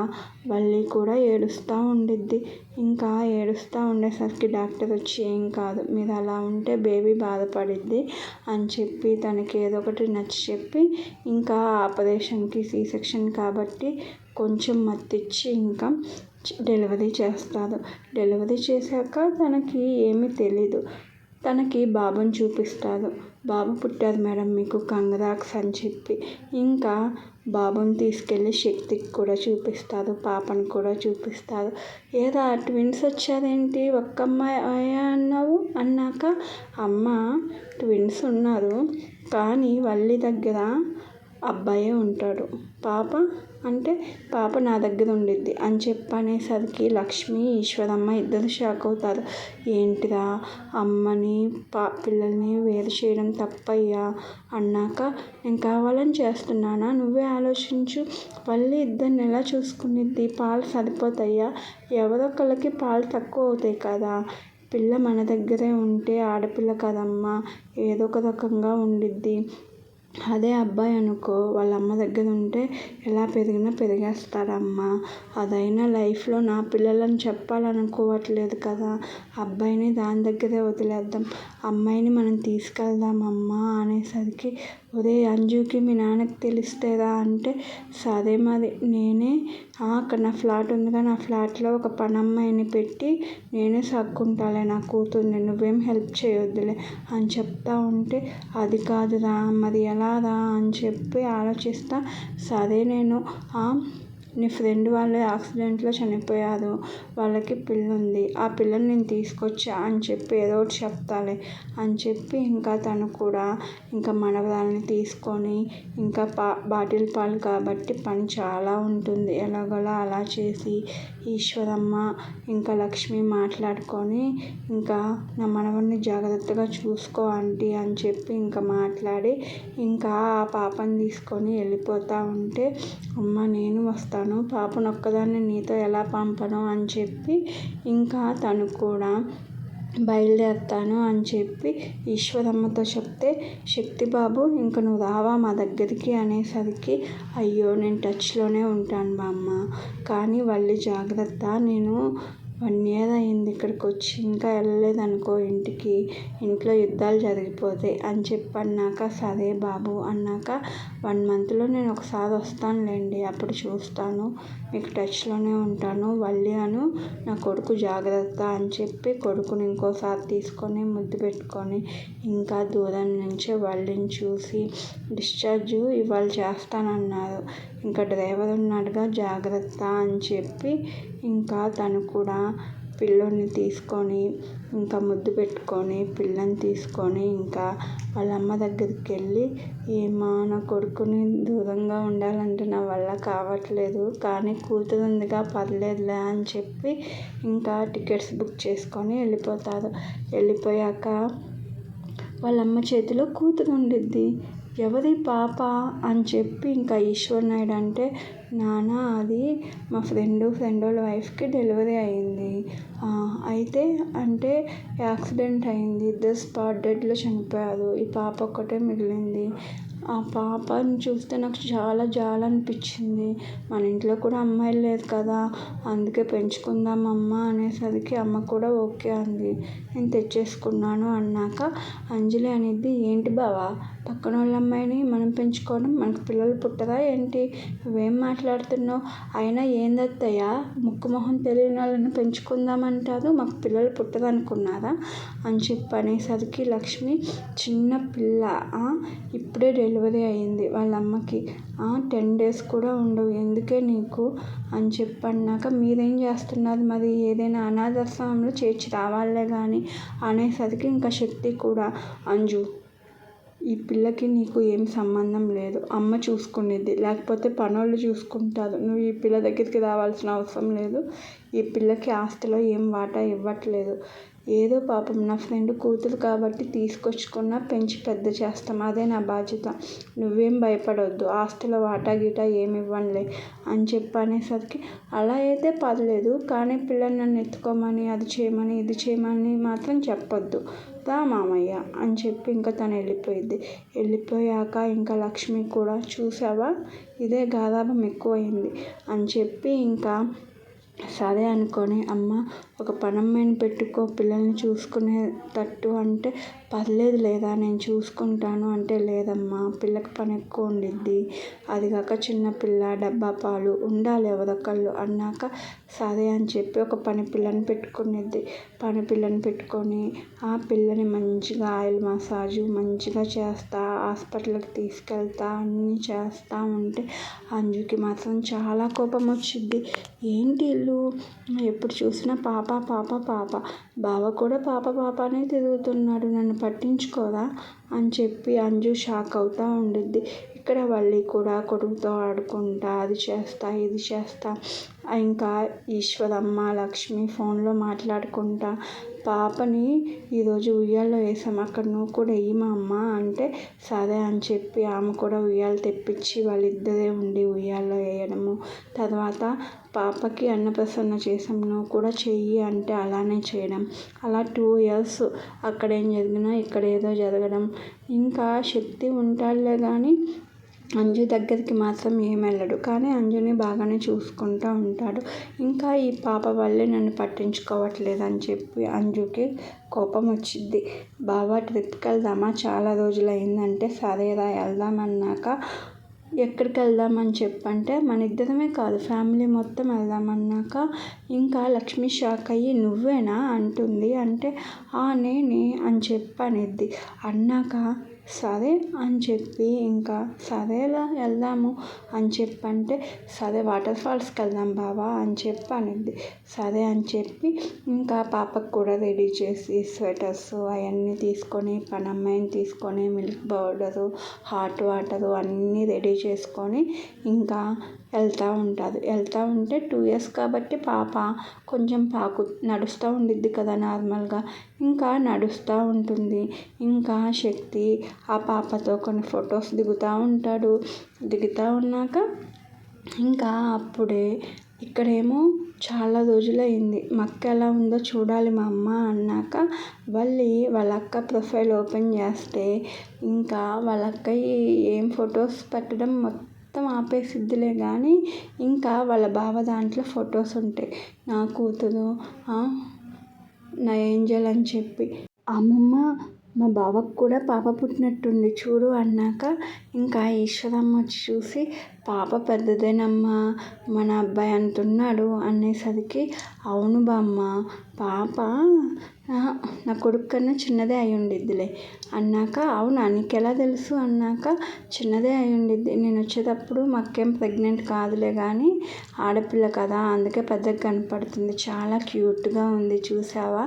వల్లి కూడా ఏడుస్తూ ఉండిద్ది. ఇంకా ఏడుస్తూ ఉండేసరికి డాక్టర్ వచ్చి, ఏం కాదు మీరు అలా ఉంటే బేబీ బాధపడిద్ది అని చెప్పి తనకి ఏదో ఒకటి నచ్చి చెప్పి, ఇంకా ఆపరేషన్కి C-section కాబట్టి కొంచెం మత్తిచ్చి ఇంకా డెలివరీ చేస్తారు. డెలివరీ చేశాక తనకి ఏమీ తెలీదు. తనకి బాబుని చూపిస్తారు. బాబు పుట్టారు మేడం మీకు కంగ్రాట్స్ అని చెప్పి ఇంకా బాబుని తీసుకెళ్ళి శక్తికి కూడా చూపిస్తారు, పాపను కూడా చూపిస్తారు. ఏరా ట్విన్స్ వచ్చారేంటి, ఒక్క అమ్మాయి అన్నావు అన్నాక అమ్మ ట్విన్స్ ఉన్నారు కానీ వల్లి దగ్గర అబ్బాయే ఉంటాడు, పాప నా దగ్గర ఉండిద్ది అని చెప్పనేసరికి లక్ష్మి ఈశ్వరమ్మ ఇద్దరు షాక్ అవుతారు. ఏంటిరా అమ్మని పిల్లల్ని వేరు చేయడం తప్పయ్యా అన్నాక నేను కావాలని చేస్తున్నానా, నువ్వే ఆలోచించు. వల్లి ఇద్దరిని ఎలా చూసుకునిద్ది, పాలు సరిపోతాయా, ఎవరొకళ్ళకి పాలు తక్కువ అవుతాయి కదా. పిల్ల మన దగ్గరే ఉంటే ఆడపిల్ల కదమ్మా ఏదో ఒక రకంగా ఉండిద్ది. అదే అబ్బాయి అనుకో వాళ్ళ అమ్మ దగ్గర ఉంటే ఎలా పెరిగినా పెరిగేస్తాడమ్మా. అదైనా లైఫ్లో నా పిల్లలని చెప్పాలనుకోవట్లేదు కదా, అబ్బాయిని దాని దగ్గరే వదిలేద్దాం, అమ్మాయిని మనం తీసుకెళ్దామమ్మా అనేసరికి ఒరే అంజుకి మీ నాన్నకి తెలిస్తేరా అంటే సరే మరి నేనే అక్కడ నా ఫ్లాట్ ఉందిగా, నా ఫ్లాట్లో ఒక పనమ్మాయిని పెట్టి నేనే సాక్కుంటాలే నా కూతుర్ని, నువ్వేం హెల్ప్ చేయొద్దులే అని చెప్తా ఉంటే అది కాదురా మరి ఎలారా అని చెప్పి ఆలోచిస్తా. సరే నేను నీ ఫ్రెండ్ వాళ్ళు యాక్సిడెంట్లో చనిపోయారు, వాళ్ళకి పిల్ల ఉంది, ఆ పిల్లని నేను తీసుకొచ్చా అని చెప్పి ఏదో ఒకటి చెప్తాలే అని చెప్పి ఇంకా తను కూడా ఇంకా మనవరాల్ని తీసుకొని ఇంకా బాటిల్ పాలు కాబట్టి పని చాలా ఉంటుంది, ఎలాగోలా అలా చేసి ఈశ్వరమ్మ ఇంకా లక్ష్మి మాట్లాడుకొని ఇంకా నా మనవడిని జాగ్రత్తగా చూసుకో ఆంటీ అని చెప్పి ఇంకా మాట్లాడి ఇంకా ఆ పాపని తీసుకొని వెళ్ళిపోతూ ఉంటే అమ్మ నేను వస్తాను, పాపను ఒక్కదాన్ని నీతో ఎలా పంపను అని చెప్పి ఇంకా తను కూడా బయలుదేరుతాను అని చెప్పి ఈశ్వరమ్మతో చెప్తే శక్తి బాబు ఇంక నువ్వు రావా మా దగ్గరికి అనేసరికి అయ్యో నేను టచ్లోనే ఉంటాను బామ్మ, కానీ వల్లి జాగ్రత్త, నేను 1 year అయింది ఇక్కడికి వచ్చి, ఇంకా వెళ్ళలేదనుకో ఇంటికి, ఇంట్లో యుద్ధాలు జరిగిపోతాయి అని చెప్పి అన్నాక సరే బాబు అన్నాక 1 monthలో నేను ఒకసారి వస్తానులేండి, అప్పుడు చూస్తాను, మీకు టచ్లోనే ఉంటాను, వల్లి అను నా కొడుకు జాగ్రత్త అని చెప్పి కొడుకుని ఇంకోసారి తీసుకొని ముద్దు పెట్టుకొని ఇంకా దూరం నుంచే వల్లిని చూసి డిశ్చార్జ్ ఇవాళ చేస్తానన్నారు, ఇంకా డ్రైవర్ ఉన్నాడుగా జాగ్రత్త అని చెప్పి ఇంకా తను కూడా పిల్లోడిని తీసుకొని ఇంకా ముద్దు పెట్టుకొని పిల్లని తీసుకొని ఇంకా వాళ్ళ అమ్మ దగ్గరికి వెళ్ళి ఏమా నా కొడుకుని దూరంగా ఉండాలంటే నా వల్ల కావట్లేదు, కానీ కూతురు ఉందిగా పర్లేదులే అని చెప్పి ఇంకా టికెట్స్ బుక్ చేసుకొని వెళ్ళిపోతారు. వెళ్ళిపోయాక వాళ్ళ అమ్మ చేతిలో కూతురు ఉండిద్ది. ఎవరి పాప అని చెప్పి ఇంకా ఈశ్వర్ నాయుడు అంటే నాన్న అది మా ఫ్రెండ్ వాళ్ళ వైఫ్కి డెలివరీ అయింది, అయితే అంటే యాక్సిడెంట్ అయింది, ఇద్దరు స్పాట్ డెడ్లో చనిపోయారు, ఈ పాప ఒక్కటే మిగిలింది, ఆ పాపని చూస్తే నాకు చాలా జాలి అనిపించింది, మన ఇంట్లో కూడా అమ్మాయి లేదు కదా అందుకే పెంచుకుందాం అమ్మ అనేసరికి అమ్మ కూడా ఓకే అంది, నేను తెచ్చేసుకున్నాను అన్నాక అంజలి అనిద్ది ఏంటి బావా పక్కన వాళ్ళ అమ్మాయిని మనం పెంచుకోవడం, మనకు పిల్లలు పుట్టరా ఏంటి, నువ్వేం మాట్లాడుతున్నావు, అయినా ఏందత్తయ్య ముక్కు మొహం తెలియని వాళ్ళని పెంచుకుందామంటారు, మాకు పిల్లలు పుట్టరు అనుకున్నారా అని చెప్పి అనేసరికి లక్ష్మి చిన్న పిల్ల ఇప్పుడే డెలివరీ అయింది వాళ్ళ అమ్మకి, 10 days కూడా ఉండవు ఎందుకే నీకు అని చెప్పి అన్నాక మీరేం చేస్తున్నారు మరి, ఏదైనా అనాథాశ్రమంలో చేర్చి రావాలే కానీ అనేసరికి ఇంకా శక్తి కూడా అంజు ఈ పిల్లకి నీకు ఏం సంబంధం లేదు, అమ్మ చూసుకునేది లేకపోతే పనోళ్ళు చూసుకుంటారు, నువ్వు ఈ పిల్ల దగ్గరికి రావాల్సిన అవసరం లేదు, ఈ పిల్లకి ఆస్తిలో ఏం వాటా ఇవ్వట్లేదు, ఏదో పాపం నా ఫ్రెండ్ కూతురు కాబట్టి తీసుకొచ్చుకున్నా పెంచి పెద్ద చేస్తాం, అదే నా బాధ్యత, నువ్వేం భయపడొద్దు, ఆస్తిలో వాటా గీటా ఏమి ఇవ్వనులే అని చెప్పి అనేసరికి అలా అయితే పర్లేదు, కానీ పిల్లని నన్ను ఎత్తుకోమని అది చేయమని ఇది చేయమని మాత్రం చెప్పొద్దు రా మామయ్య అని చెప్పి ఇంకా తను వెళ్ళిపోయింది. వెళ్ళిపోయాక ఇంకా లక్ష్మి కూడా చూసావా ఇదే గారాబం ఎక్కువైంది అని చెప్పి ఇంకా సరే అనుకొని అమ్మ ఒక పనమ్మాయిని పెట్టుకో పిల్లల్ని చూసుకునేటట్టు అంటే పర్లేదు లేదా నేను చూసుకుంటాను అంటే, లేదమ్మా పిల్లకి పని ఎక్కువ ఉండిద్ది, అది కాక చిన్నపిల్ల, డబ్బా పాలు ఉండాలి ఎవరొకళ్ళు అన్నాక సరే అని చెప్పి ఒక పని పిల్లని పెట్టుకునిద్ది. పని పిల్లని పెట్టుకొని ఆ పిల్లని మంచిగా ఆయిల్ మసాజు మంచిగా చేస్తా, హాస్పిటల్కి తీసుకెళ్తా, అన్నీ చేస్తూ ఉంటే అంజుకి మాత్రం చాలా కోపం వచ్చిద్ది. ఏంటి ఇల్లు ఎప్పుడు చూసినా పాప పాప పాప, బావ కూడా పాప పాపనే తిరుగుతున్నాడు, నన్ను పట్టించుకోదా అని చెప్పి అంజు షాక్ అవుతూ ఉండిద్ది. ఇక్కడ వల్లి కూడా కొడుకుతో ఆడుకుంటా అది చేస్తా ఇది చేస్తా, ఇంకా ఈశ్వరమ్మ లక్ష్మి ఫోన్లో మాట్లాడుకుంటా పాపని ఈరోజు ఉయ్యాల్లో వేసాం, అక్కడ నువ్వు కూడా వేయమా అమ్మ అంటే సరే అని చెప్పి ఆమె కూడా ఉయ్యాలు తెప్పించి వాళ్ళిద్దరే ఉండి ఉయ్యాల్లో వేయడము. తర్వాత పాపకి అన్నప్రసన్న చేసాం, నువ్వు కూడా చెయ్యి అంటే అలానే చేయడం. అలా 2 years అక్కడ ఏం జరిగినా ఇక్కడ ఏదో జరగడం. ఇంకా శక్తి ఉంటాడులే కానీ అంజు దగ్గరికి మాత్రం ఏం వెళ్ళడు, కానీ అంజుని బాగానే చూసుకుంటూ ఉంటాడు. ఇంకా ఈ పాప వల్లే నన్ను పట్టించుకోవట్లేదు అని చెప్పి అంజుకి కోపం వచ్చిద్ది. బావ ట్రిప్కి వెళ్దామా చాలా రోజులు అయిందంటే సరేరా వెళ్దామన్నాక ఎక్కడికి వెళ్దామని చెప్పంటే మన ఇద్దరమే కాదు ఫ్యామిలీ మొత్తం వెళ్దామన్నాక ఇంకా లక్ష్మి షాక్ అయ్యి నువ్వేనా అంటుంది. అంటే నేనే అని చెప్పనిద్ది. అన్నాక సరే అని చెప్పి ఇంకా సరేలా వెళ్దాము అని చెప్పంటే సరే వాటర్ ఫాల్స్కి వెళ్దాం బావా అని చెప్పనిద్ది. సరే అని చెప్పి ఇంకా పాపకు కూడా రెడీ చేసి స్వెటర్స్ అవన్నీ తీసుకొని పనమ్మాయిని తీసుకొని మిల్క్ పౌడరు హాట్ వాటరు అన్నీ రెడీ చేసుకొని ఇంకా వెళ్తూ ఉంటుంది. వెళ్తూ ఉంటే 2 years కాబట్టి పాప కొంచెం నడుస్తూ ఉండిద్ది కదా నార్మల్గా, ఇంకా నడుస్తూ ఉంటుంది. ఇంకా శక్తి ఆ పాపతో కొన్ని ఫొటోస్ దిగుతూ ఉంటాడు. దిగుతూ ఉన్నాక ఇంకా అప్పుడే ఇక్కడేమో చాలా రోజులైంది, మా అక్క ఎలా ఉందో చూడాలి మా అమ్మ అన్నాక వాళ్ళ అక్క ప్రొఫైల్ ఓపెన్ చేస్తే ఇంకా వాళ్ళ అక్కయ్య ఏం ఫొటోస్ పెట్టడం మొత్తం ఆపేసిద్దిలే కానీ ఇంకా వాళ్ళ బావ దాంట్లో ఫొటోస్ ఉంటాయి. నా కూతురు నా ఏంజల్ అని చెప్పి, అమ్మమ్మ మా బావకు కూడా పాప పుట్టినట్టుంది చూడు అన్నాక ఇంకా ఈశ్వరమ్మ వచ్చి చూసి పాప పెద్దదేనమ్మా మన అబ్బాయి అంటున్నాడు అనేసరికి అవును బామ్మ పాప నా కొడుకు కన్నా చిన్నదే అయి ఉండిద్దిలే అన్నాక అవునా నీకెలా తెలుసు అన్నాక చిన్నదే అయి ఉండిద్ది, నేను వచ్చేటప్పుడు మా అక్కేం ప్రెగ్నెంట్ కాదులే కానీ ఆడపిల్ల కదా అందుకే పెద్దగా కనపడుతుంది, చాలా క్యూట్గా ఉంది చూసావా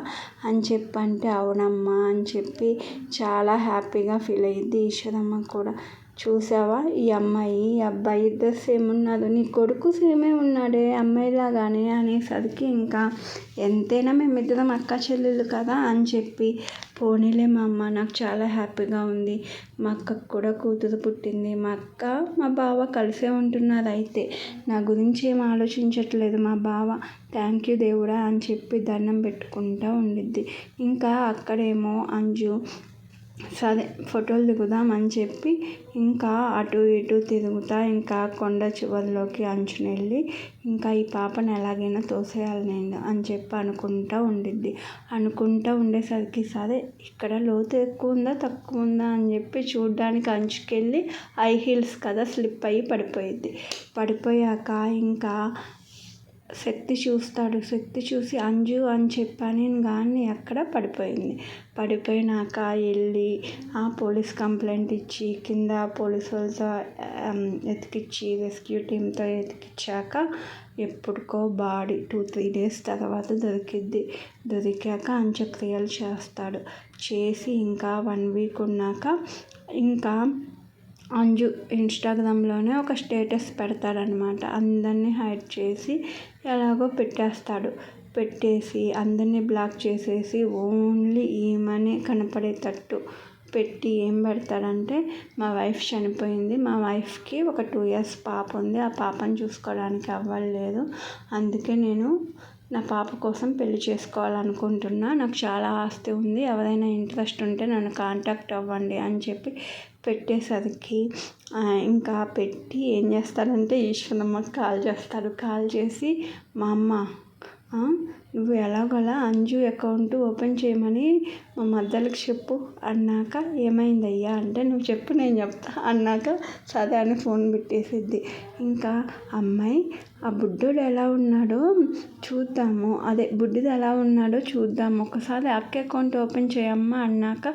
అని చెప్పంటే అవునమ్మా అని చెప్పి చాలా హ్యాపీగా ఫీల్ అయ్యిద్ది ఈశ్వరమ్మ కూడా. చూసావా ఈ అమ్మాయి ఈ అబ్బాయి ఇద్దరు సేమ్ ఉన్నారు, నీ కొడుకు సేమే ఉన్నాడే అమ్మాయిలాగానే అనేసరికి ఇంకా ఎంతైనా మేమిద్దరం అక్క చెల్లెళ్ళు కదా అని చెప్పి పోనీలే మా అమ్మ నాకు చాలా హ్యాపీగా ఉంది, మా అక్కకు కూడా కూతురు పుట్టింది, మా అక్క మా బావ కలిసే ఉంటున్నారు, అయితే నా గురించి ఏం ఆలోచించట్లేదు మా బావ, థ్యాంక్ యూ దేవుడా అని చెప్పి దండం పెట్టుకుంటూ ఉండిద్ది. ఇంకా అక్కడేమో అంజు సరే ఫోటోలు దిగుదాం అని చెప్పి ఇంకా అటు ఇటు తిరుగుతా ఇంకా కొండ చివరిలోకి అంచుని వెళ్ళి ఇంకా ఈ పాపను ఎలాగైనా తోసేయాలి నేను అని చెప్పి అనుకుంటూ ఉండిద్ది. అనుకుంటూ ఉండేసరికి సరే ఇక్కడ లోతు ఎక్కువ ఉందా తక్కువ ఉందా అని చెప్పి చూడ్డానికి అంచుకెళ్ళి హై హీల్స్ కదా స్లిప్ అయ్యి పడిపోయిద్ది. పడిపోయాక ఇంకా శక్తి చూస్తాడు. శక్తి చూసి అంజు అని చెప్పాను కానీ అక్కడ పడిపోయింది. పడిపోయినాక వెళ్ళి పోలీస్ కంప్లైంట్ ఇచ్చి కింద పోలీసు వాళ్ళతో ఎతికిచ్చి రెస్క్యూ టీమ్తో ఎతికిచ్చాక ఎప్పటికో బాడీ 2-3 days తర్వాత దొరికిద్ది. దొరికాక అంత్యక్రియలు చేస్తాడు. చేసి ఇంకా 1 week ఉన్నాక ఇంకా అంజు ఇన్స్టాగ్రామ్లోనే ఒక స్టేటస్ పెడతాడనమాట. అందరినీ హైడ్ చేసి ఎలాగో పెట్టేస్తాడు. పెట్టేసి అందరినీ బ్లాక్ చేసేసి ఓన్లీ ఈమెనే కనపడేటట్టు పెట్టి ఏం పెడతాడంటే మా వైఫ్ చనిపోయింది, మా వైఫ్కి ఒక 2 years పాప ఉంది, ఆ పాపను చూసుకోవడానికి అవ్వలేదు, అందుకే నేను నా పాప కోసం పెళ్లి చేసుకోవాలనుకుంటున్నా, నాకు చాలా ఆస్తి ఉంది, ఎవరైనా ఇంట్రెస్ట్ ఉంటే నన్ను కాంటాక్ట్ అవ్వండి అని చెప్పి పెట్టేసరికి ఇంకా పెట్టి ఏం చేస్తాడంటే ఈశ్వరమ్మకి కాల్ చేస్తాడు. కాల్ చేసి మా అమ్మ నువ్వు ఎలాగోలా అంజు అకౌంట్ ఓపెన్ చేయమని మా మరదలికి చెప్పు అన్నాక ఏమైందయ్యా అంటే నువ్వు చెప్పు నేను చెప్తా అన్నాక సరే అని ఫోన్ పెట్టేసిద్ది. ఇంకా అమ్మాయి ఆ బుడ్డోడు ఎలా ఉన్నాడో చూద్దాము, అదే బుడ్డిది ఎలా ఉన్నాడో చూద్దాము, ఒకసారి అక్క అకౌంట్ ఓపెన్ చేయమ్మా అన్నాక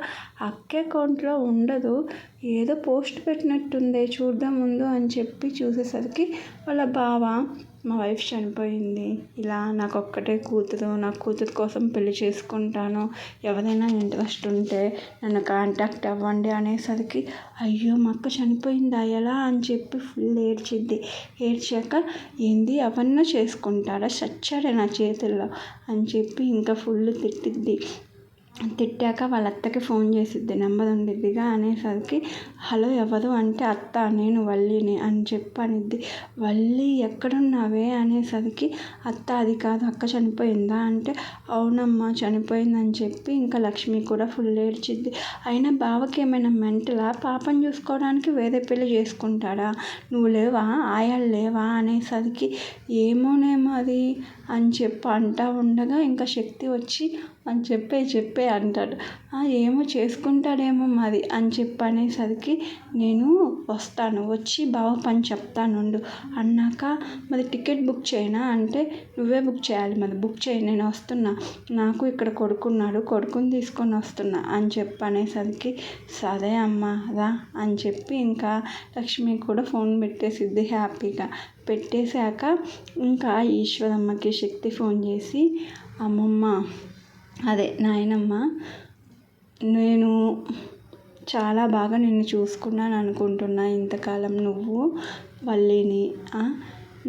అక్క అకౌంట్లో ఉండదు, ఏదో పోస్ట్ పెట్టినట్టుంది చూద్దాం ముందు అని చెప్పి చూసేసరికి వాళ్ళ బావ మా వైఫ్ చనిపోయింది, ఇలా నాకు ఒక్కటే కూతురు, నా కూతురు కోసం పెళ్లి చేసుకుంటాను, ఎవరైనా ఇంట్రెస్ట్ ఉంటే నన్ను కాంటాక్ట్ అవ్వండి అనేసరికి అయ్యో మా అక్క చనిపోయిందా ఎలా అని చెప్పి ఫుల్ ఏడ్చిద్ది. ఏడ్చాక ఏంది అవన్నా చేసుకుంటారా, చచ్చాడే నా చేతుల్లో అని చెప్పి ఇంకా ఫుల్ తిట్టిద్ది. తిట్టాక వాళ్ళ అత్తకి ఫోన్ చేసిద్ది, నెంబర్ ఉండిద్దిగా అనేసరికి హలో ఎవరు అంటే అత్త నేను వల్లిని అని చెప్పనిద్ది. వల్లి ఎక్కడున్నావే అనేసరికి అత్త అది కాదు అక్క చనిపోయిందా అంటే అవునమ్మా చనిపోయిందని చెప్పి ఇంకా లక్ష్మి కూడా ఫుల్ ఏడ్చిద్ది. అయినా బావకి ఏమైనా మెంటలా, పాపని చూసుకోవడానికి వేరే పెళ్లి చేసుకుంటాడా, నువ్వు లేవా ఆయాలు లేవా అనేసరికి ఏమోనేమో అది అని చెప్పి అంటా ఉండగా ఇంకా శక్తి వచ్చి అని చెప్పే అంటాడు. ఏమో చేసుకుంటాడేమో మరి అని చెప్పి అనేసరికి నేను వస్తాను, వచ్చి బావ పని చెప్తానుండు అన్నాక మరి టికెట్ బుక్ చేయనా అంటే నువ్వే బుక్ చేయాలి, మరి బుక్ చేయి నేను వస్తున్నా, నాకు ఇక్కడ కొడుకున్నాడు కొడుకుని తీసుకొని వస్తున్నా అని చెప్పి అనేసరికి సరే అమ్మ రా అని చెప్పి ఇంకా లక్ష్మి కూడా ఫోన్ పెట్టేసిద్ది హ్యాపీగా. పెట్టేశాక ఇంకా ఈశ్వరమ్మకి శక్తి ఫోన్ చేసి అమ్మమ్మ అదే నాయనమ్మ నేను చాలా బాగా నిన్ను చూసుకున్నాను అనుకుంటున్నా, ఇంతకాలం నువ్వు వల్లిని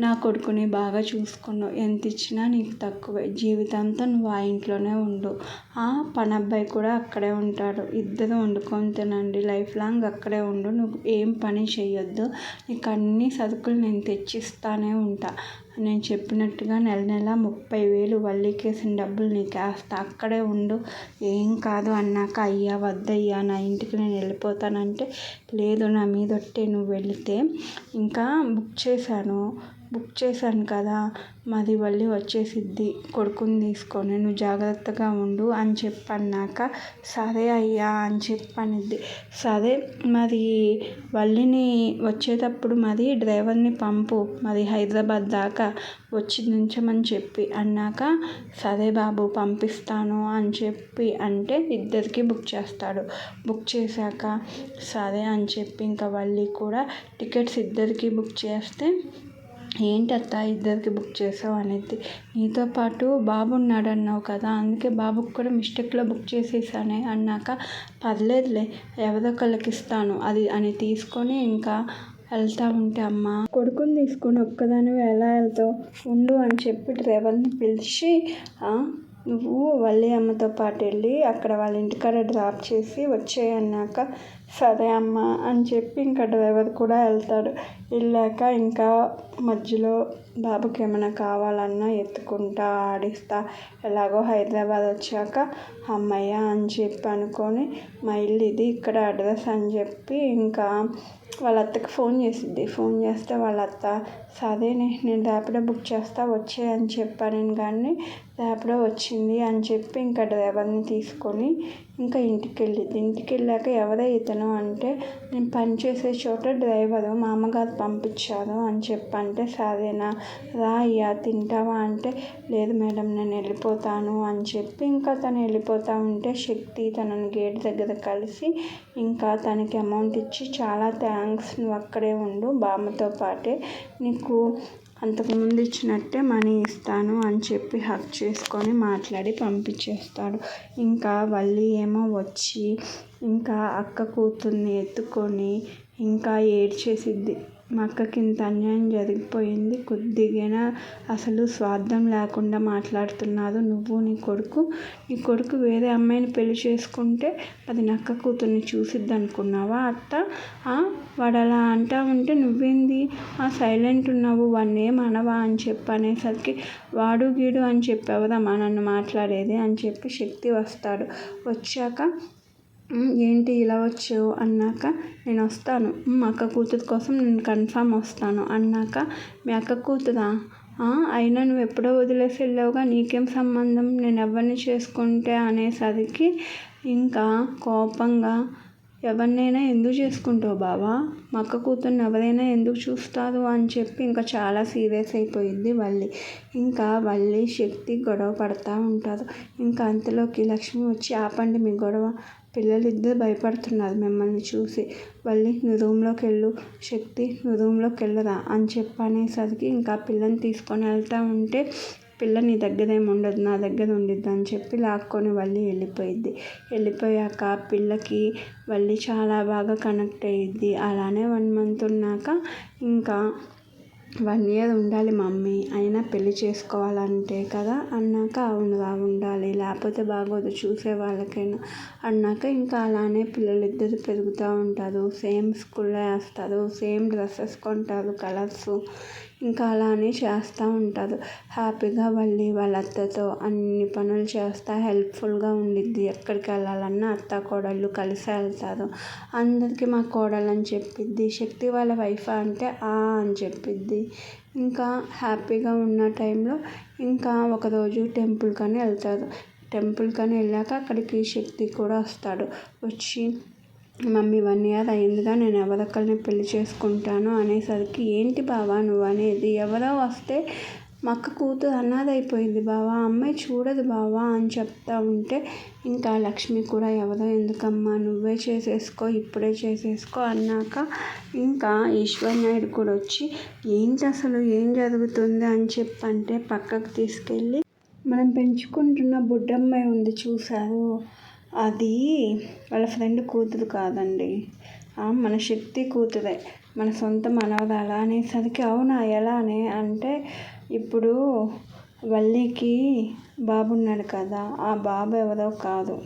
నా కొడుకుని బాగా చూసుకున్నావు, ఎంత ఇచ్చినా నీకు తక్కువే, జీవితాంతం నువ్వు ఆ ఇంట్లోనే ఉండు, పని అబ్బాయి కూడా అక్కడే ఉంటాడు, ఇద్దరు వండుకొని తినండి, లైఫ్ లాంగ్ అక్కడే ఉండు, నువ్వు ఏం పని చేయొద్దు, నీకు అన్ని సరుకులు నేను తెచ్చిస్తానే ఉంటా, నేను చెప్పినట్టుగా నెల నెల 30,000 వల్లికేసిన డబ్బులు నీకు వేస్తా, అక్కడే ఉండు ఏం కాదు అన్నాక అయ్యా వద్దయ్యా నా ఇంటికి నేను వెళ్ళిపోతానంటే లేదు నా మీదొట్టే నువ్వు వెళితే ఇంకా బుక్ చేశాను కదా మాది వల్లి వచ్చేసిద్ది కొడుకుని తీసుకొని, నువ్వు జాగ్రత్తగా ఉండు అని చెప్పన్నాక సరే అయ్యా అని చెప్పనిద్ది. సరే మరి వల్లిని వచ్చేటప్పుడు మరి డ్రైవర్ని పంపు మరి హైదరాబాద్ దాకా వచ్చి దించమని చెప్పి అన్నాక సరే బాబు పంపిస్తాను అని చెప్పి అంటే ఇద్దరికి బుక్ చేస్తాడు. బుక్ చేశాక సరే అని చెప్పి ఇంకా వల్లి కూడా టికెట్స్ ఇద్దరికి బుక్ చేస్తే ఏంటత్తా ఇద్దరికి బుక్ చేసావు అనేది, నీతో పాటు బాబు ఉన్నాడు అన్నావు కదా అందుకే బాబుకి కూడా మిస్టేక్లో బుక్ చేసేసానే అన్నాక పర్లేదులే ఎవరో ఒకళ్ళకి ఇస్తాను అది అని తీసుకొని ఇంకా వెళ్తా ఉంటే అమ్మ కొడుకుని తీసుకొని ఒక్కదానివి ఎలా వెళ్తావు ఉండు అని చెప్పి డ్రైవర్ని పిలిచి నువ్వు వల్లి అమ్మతో పాటు వెళ్ళి అక్కడ వాళ్ళ ఇంటికాడ డ్రాప్ చేసి వచ్చేయన్నాక సరే అమ్మ అని చెప్పి ఇంకా డ్రైవర్ కూడా వెళ్తాడు. వెళ్ళాక ఇంకా మధ్యలో బాబుకి ఏమైనా కావాలన్నా ఎత్తుకుంటా ఆడిస్తా ఎలాగో హైదరాబాద్ వచ్చాక అమ్మయ్య అని చెప్పి అనుకొని మా ఇల్లు ఇది ఇక్కడ అడ్రస్ అని చెప్పి ఇంకా వాళ్ళ అత్తకి ఫోన్ చేసిద్ది. ఫోన్ చేస్తే వాళ్ళ అత్త సరేనే నేను ర్యాపిడో బుక్ చేస్తా వచ్చే అని చెప్పాను కానీ ర్యాపిడో వచ్చింది అని చెప్పి ఇంకా డ్రైవర్ని తీసుకొని ఇంకా ఇంటికి వెళ్ళాక ఎవరే ఇతను అంటే నేను పనిచేసే చోట డ్రైవరు మా అమ్మగారు పంపించారు అని చెప్పంటే సరేనా రా అయ్యా తింటావా అంటే లేదు మేడం నేను వెళ్ళిపోతాను అని చెప్పి ఇంకా తను వెళ్ళిపోతూ ఉంటే శక్తి తనని గేట్ దగ్గర కలిసి ఇంకా తనకి అమౌంట్ ఇచ్చి చాలా థ్యాంక్స్ నువ్వు అక్కడే ఉండు బామ్మతో పాటే నీకు అంతకుముందు ఇచ్చినట్టే మనీ ఇస్తాను అని చెప్పి హగ్ చేసుకొని మాట్లాడి పంపించేస్తాడు. ఇంకా వల్లి ఏమో వచ్చి ఇంకా అక్క కూతుర్ని ఎత్తుకొని ఇంకా ఏడ్చేసిద్ది. మా అక్కకి ఇంత అన్యాయం జరిగిపోయింది, కొద్దిగా అసలు స్వార్థం లేకుండా మాట్లాడుతున్నారు నువ్వు నీ కొడుకు వేరే అమ్మాయిని పెళ్లి చేసుకుంటే అది నా అక్క కూతుర్ని చూసిద్ది అనుకున్నావా అత్త, వాడు అలా అంటా ఉంటే నువ్వేంది సైలెంట్ ఉన్నావు, వాడిని ఏం అనవా అని చెప్పి అనేసరికి వాడు గీడు అని చెప్పి ఎవరమ్మా నన్ను మాట్లాడేది అని చెప్పి శక్తి వస్తాడు. వచ్చాక ఏంటి ఇలా వచ్చావు అన్నాక నేను వస్తాను మా అక్క కూతురు కోసం నేను కన్ఫామ్ వస్తాను అన్నాక మీ అక్క కూతురా అయినా నువ్వు ఎప్పుడో వదిలేసి వెళ్ళావుగా నీకేం సంబంధం నేను ఎవరిని చేసుకుంటే అనేసరికి ఇంకా కోపంగా, ఎవరినైనా ఎందుకు చేసుకుంటావు బావా, మా అక్క కూతుర్ని ఎవరైనా ఎందుకు చూస్తారు అని చెప్పి ఇంకా చాలా సీరియస్ అయిపోయింది వల్లి. ఇంకా వల్లి శక్తి గొడవ పడతా ఉంటారు. ఇంకా అంతలోకి లక్ష్మి వచ్చి, ఆపండి మీ గొడవ, పిల్లలిద్దరు భయపడుతున్నారు మిమ్మల్ని చూసి. వల్లి నువ్వు రూమ్లోకి వెళ్ళు, శక్తి నువ్వు రూమ్లోకి వెళ్ళరా అని చెప్పనేసరికి ఇంకా పిల్లని తీసుకొని వెళ్తూ ఉంటే, పిల్ల నీ దగ్గర ఏమి ఉండదు, నా దగ్గర ఉండిద్ది అని చెప్పి లాక్కొని వల్లి వెళ్ళిపోయిద్ది. వెళ్ళిపోయాక పిల్లకి వల్లి చాలా బాగా కనెక్ట్ అయ్యిద్ది. అలానే 1 month ఉన్నాక ఇంకా 1 year ఉండాలి మమ్మీ, అయినా పెళ్లి చేసుకోవాలంటే కదా అన్నాక, అవునుగా ఉండాలి, లేకపోతే బాగోదు చూసే వాళ్ళకైనా అన్నాక, ఇంకా అలానే పిల్లలిద్దరు పెరుగుతూ ఉంటారు. సేమ్ స్కూల్లో వేస్తారు, సేమ్ డ్రెస్సెస్ కొంటారు, కలర్స్. ఇంకా అలానే చేస్తూ ఉంటారు. హ్యాపీగా వల్లి వాళ్ళ అత్తతో అన్ని పనులు చేస్తూ హెల్ప్ఫుల్గా ఉండిద్ది. ఎక్కడికి వెళ్ళాలన్నా అత్త కోడళ్ళు కలిసే వెళ్తారు. అందరికీ మా కోడలని చెప్పిద్ది. శక్తి వాళ్ళ వైఫా అంటే అని చెప్పిద్ది. ఇంకా హ్యాపీగా ఉన్న టైంలో ఇంకా ఒకరోజు టెంపుల్కని వెళ్తారు. టెంపుల్కని వెళ్ళాక అక్కడికి శక్తి కూడా వస్తాడు. వచ్చి, మమ్మీ 1 year అయిందిగా, నేను ఎవరొకరిని పెళ్లి చేసుకుంటాను అనేసరికి, ఏంటి బావా నువ్వు అనేది, ఎవరో వస్తే మా అక్క కూతురు అనాథైపోయింది బావా, అమ్మాయి చూడదు బావా అని చెప్తా ఉంటే, ఇంకా లక్ష్మి కూడా ఎవరో ఎందుకమ్మా, నువ్వే చేసేసుకో, ఇప్పుడే చేసేసుకో అన్నాక, ఇంకా ఈశ్వర్ నాయుడు కూడా వచ్చి, ఏంటి అసలు ఏం జరుగుతుంది అని చెప్పంటే, పక్కకు తీసుకెళ్ళి, మనం పెంచుకుంటున్న బుడ్డమ్మాయి ఉంది చూశారు, అది వాళ్ళ ఫ్రెండ్ కూతురు కాదండి, మన శక్తి కూతురే, మన సొంత మనవరాలా అనేసరికి, అవునా ఎలా అంటే, ఇప్పుడు వల్లికి బాబు ఉన్నాడు కదా, ఆ బాబు ఎవరో కాదు,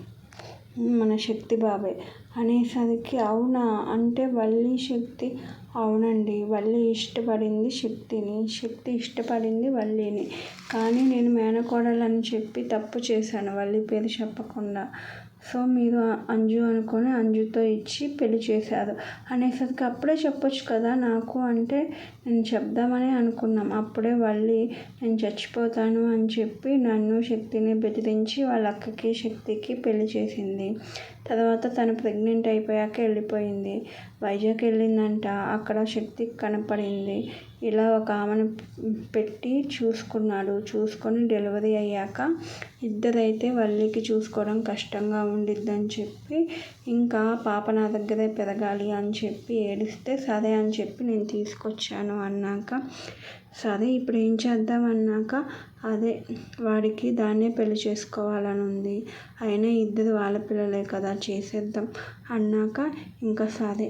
మన శక్తి బాబే అనేసరికి, అవునా అంటే వల్లి శక్తి, అవునండి, వల్లి ఇష్టపడింది శక్తిని, శక్తి ఇష్టపడింది వల్లిని, కానీ నేను మేనకోడలని చెప్పి తప్పు చేశాను వల్లి పేరు చెప్పకుండా. సో మీరు అంజు అనుకొని అంజుతో ఇచ్చి పెళ్లి చేశారు అనేసరికి, అప్పుడే చెప్పొచ్చు కదా నాకు అంటే, నేను చెప్దామని అనుకున్నాం, అప్పుడే వల్లి నేను చచ్చిపోతాను అని చెప్పి నన్ను శక్తిని బెదిరించి వాళ్ళ అక్కకి శక్తికి పెళ్లి చేసింది. తర్వాత తను ప్రెగ్నెంట్ అయిపోయాక వెళ్ళిపోయింది. వైజాగ్ వెళ్ళిందంట, అక్కడ శక్తికి కనపడింది. ఇలా ఒక ఆమెను పెట్టి చూసుకున్నాడు. చూసుకొని డెలివరీ అయ్యాక ఇద్దరైతే వల్లికి చూసుకోవడం కష్టంగా ఉండిద్దని చెప్పి, ఇంకా పాప నా దగ్గరే పెరగాలి అని చెప్పి ఏడిస్తే, సరే అని చెప్పి నేను తీసుకొచ్చాను అన్నాక, సరే ఇప్పుడు ఏం చేద్దాం అన్నాక, అదే వాడికి దాన్నే పెళ్లి చేసుకోవాలని ఉంది, అయినా ఇద్దరు వాళ్ళ పిల్లలే కదా చేసేద్దాం అన్నాక, ఇంకా సరే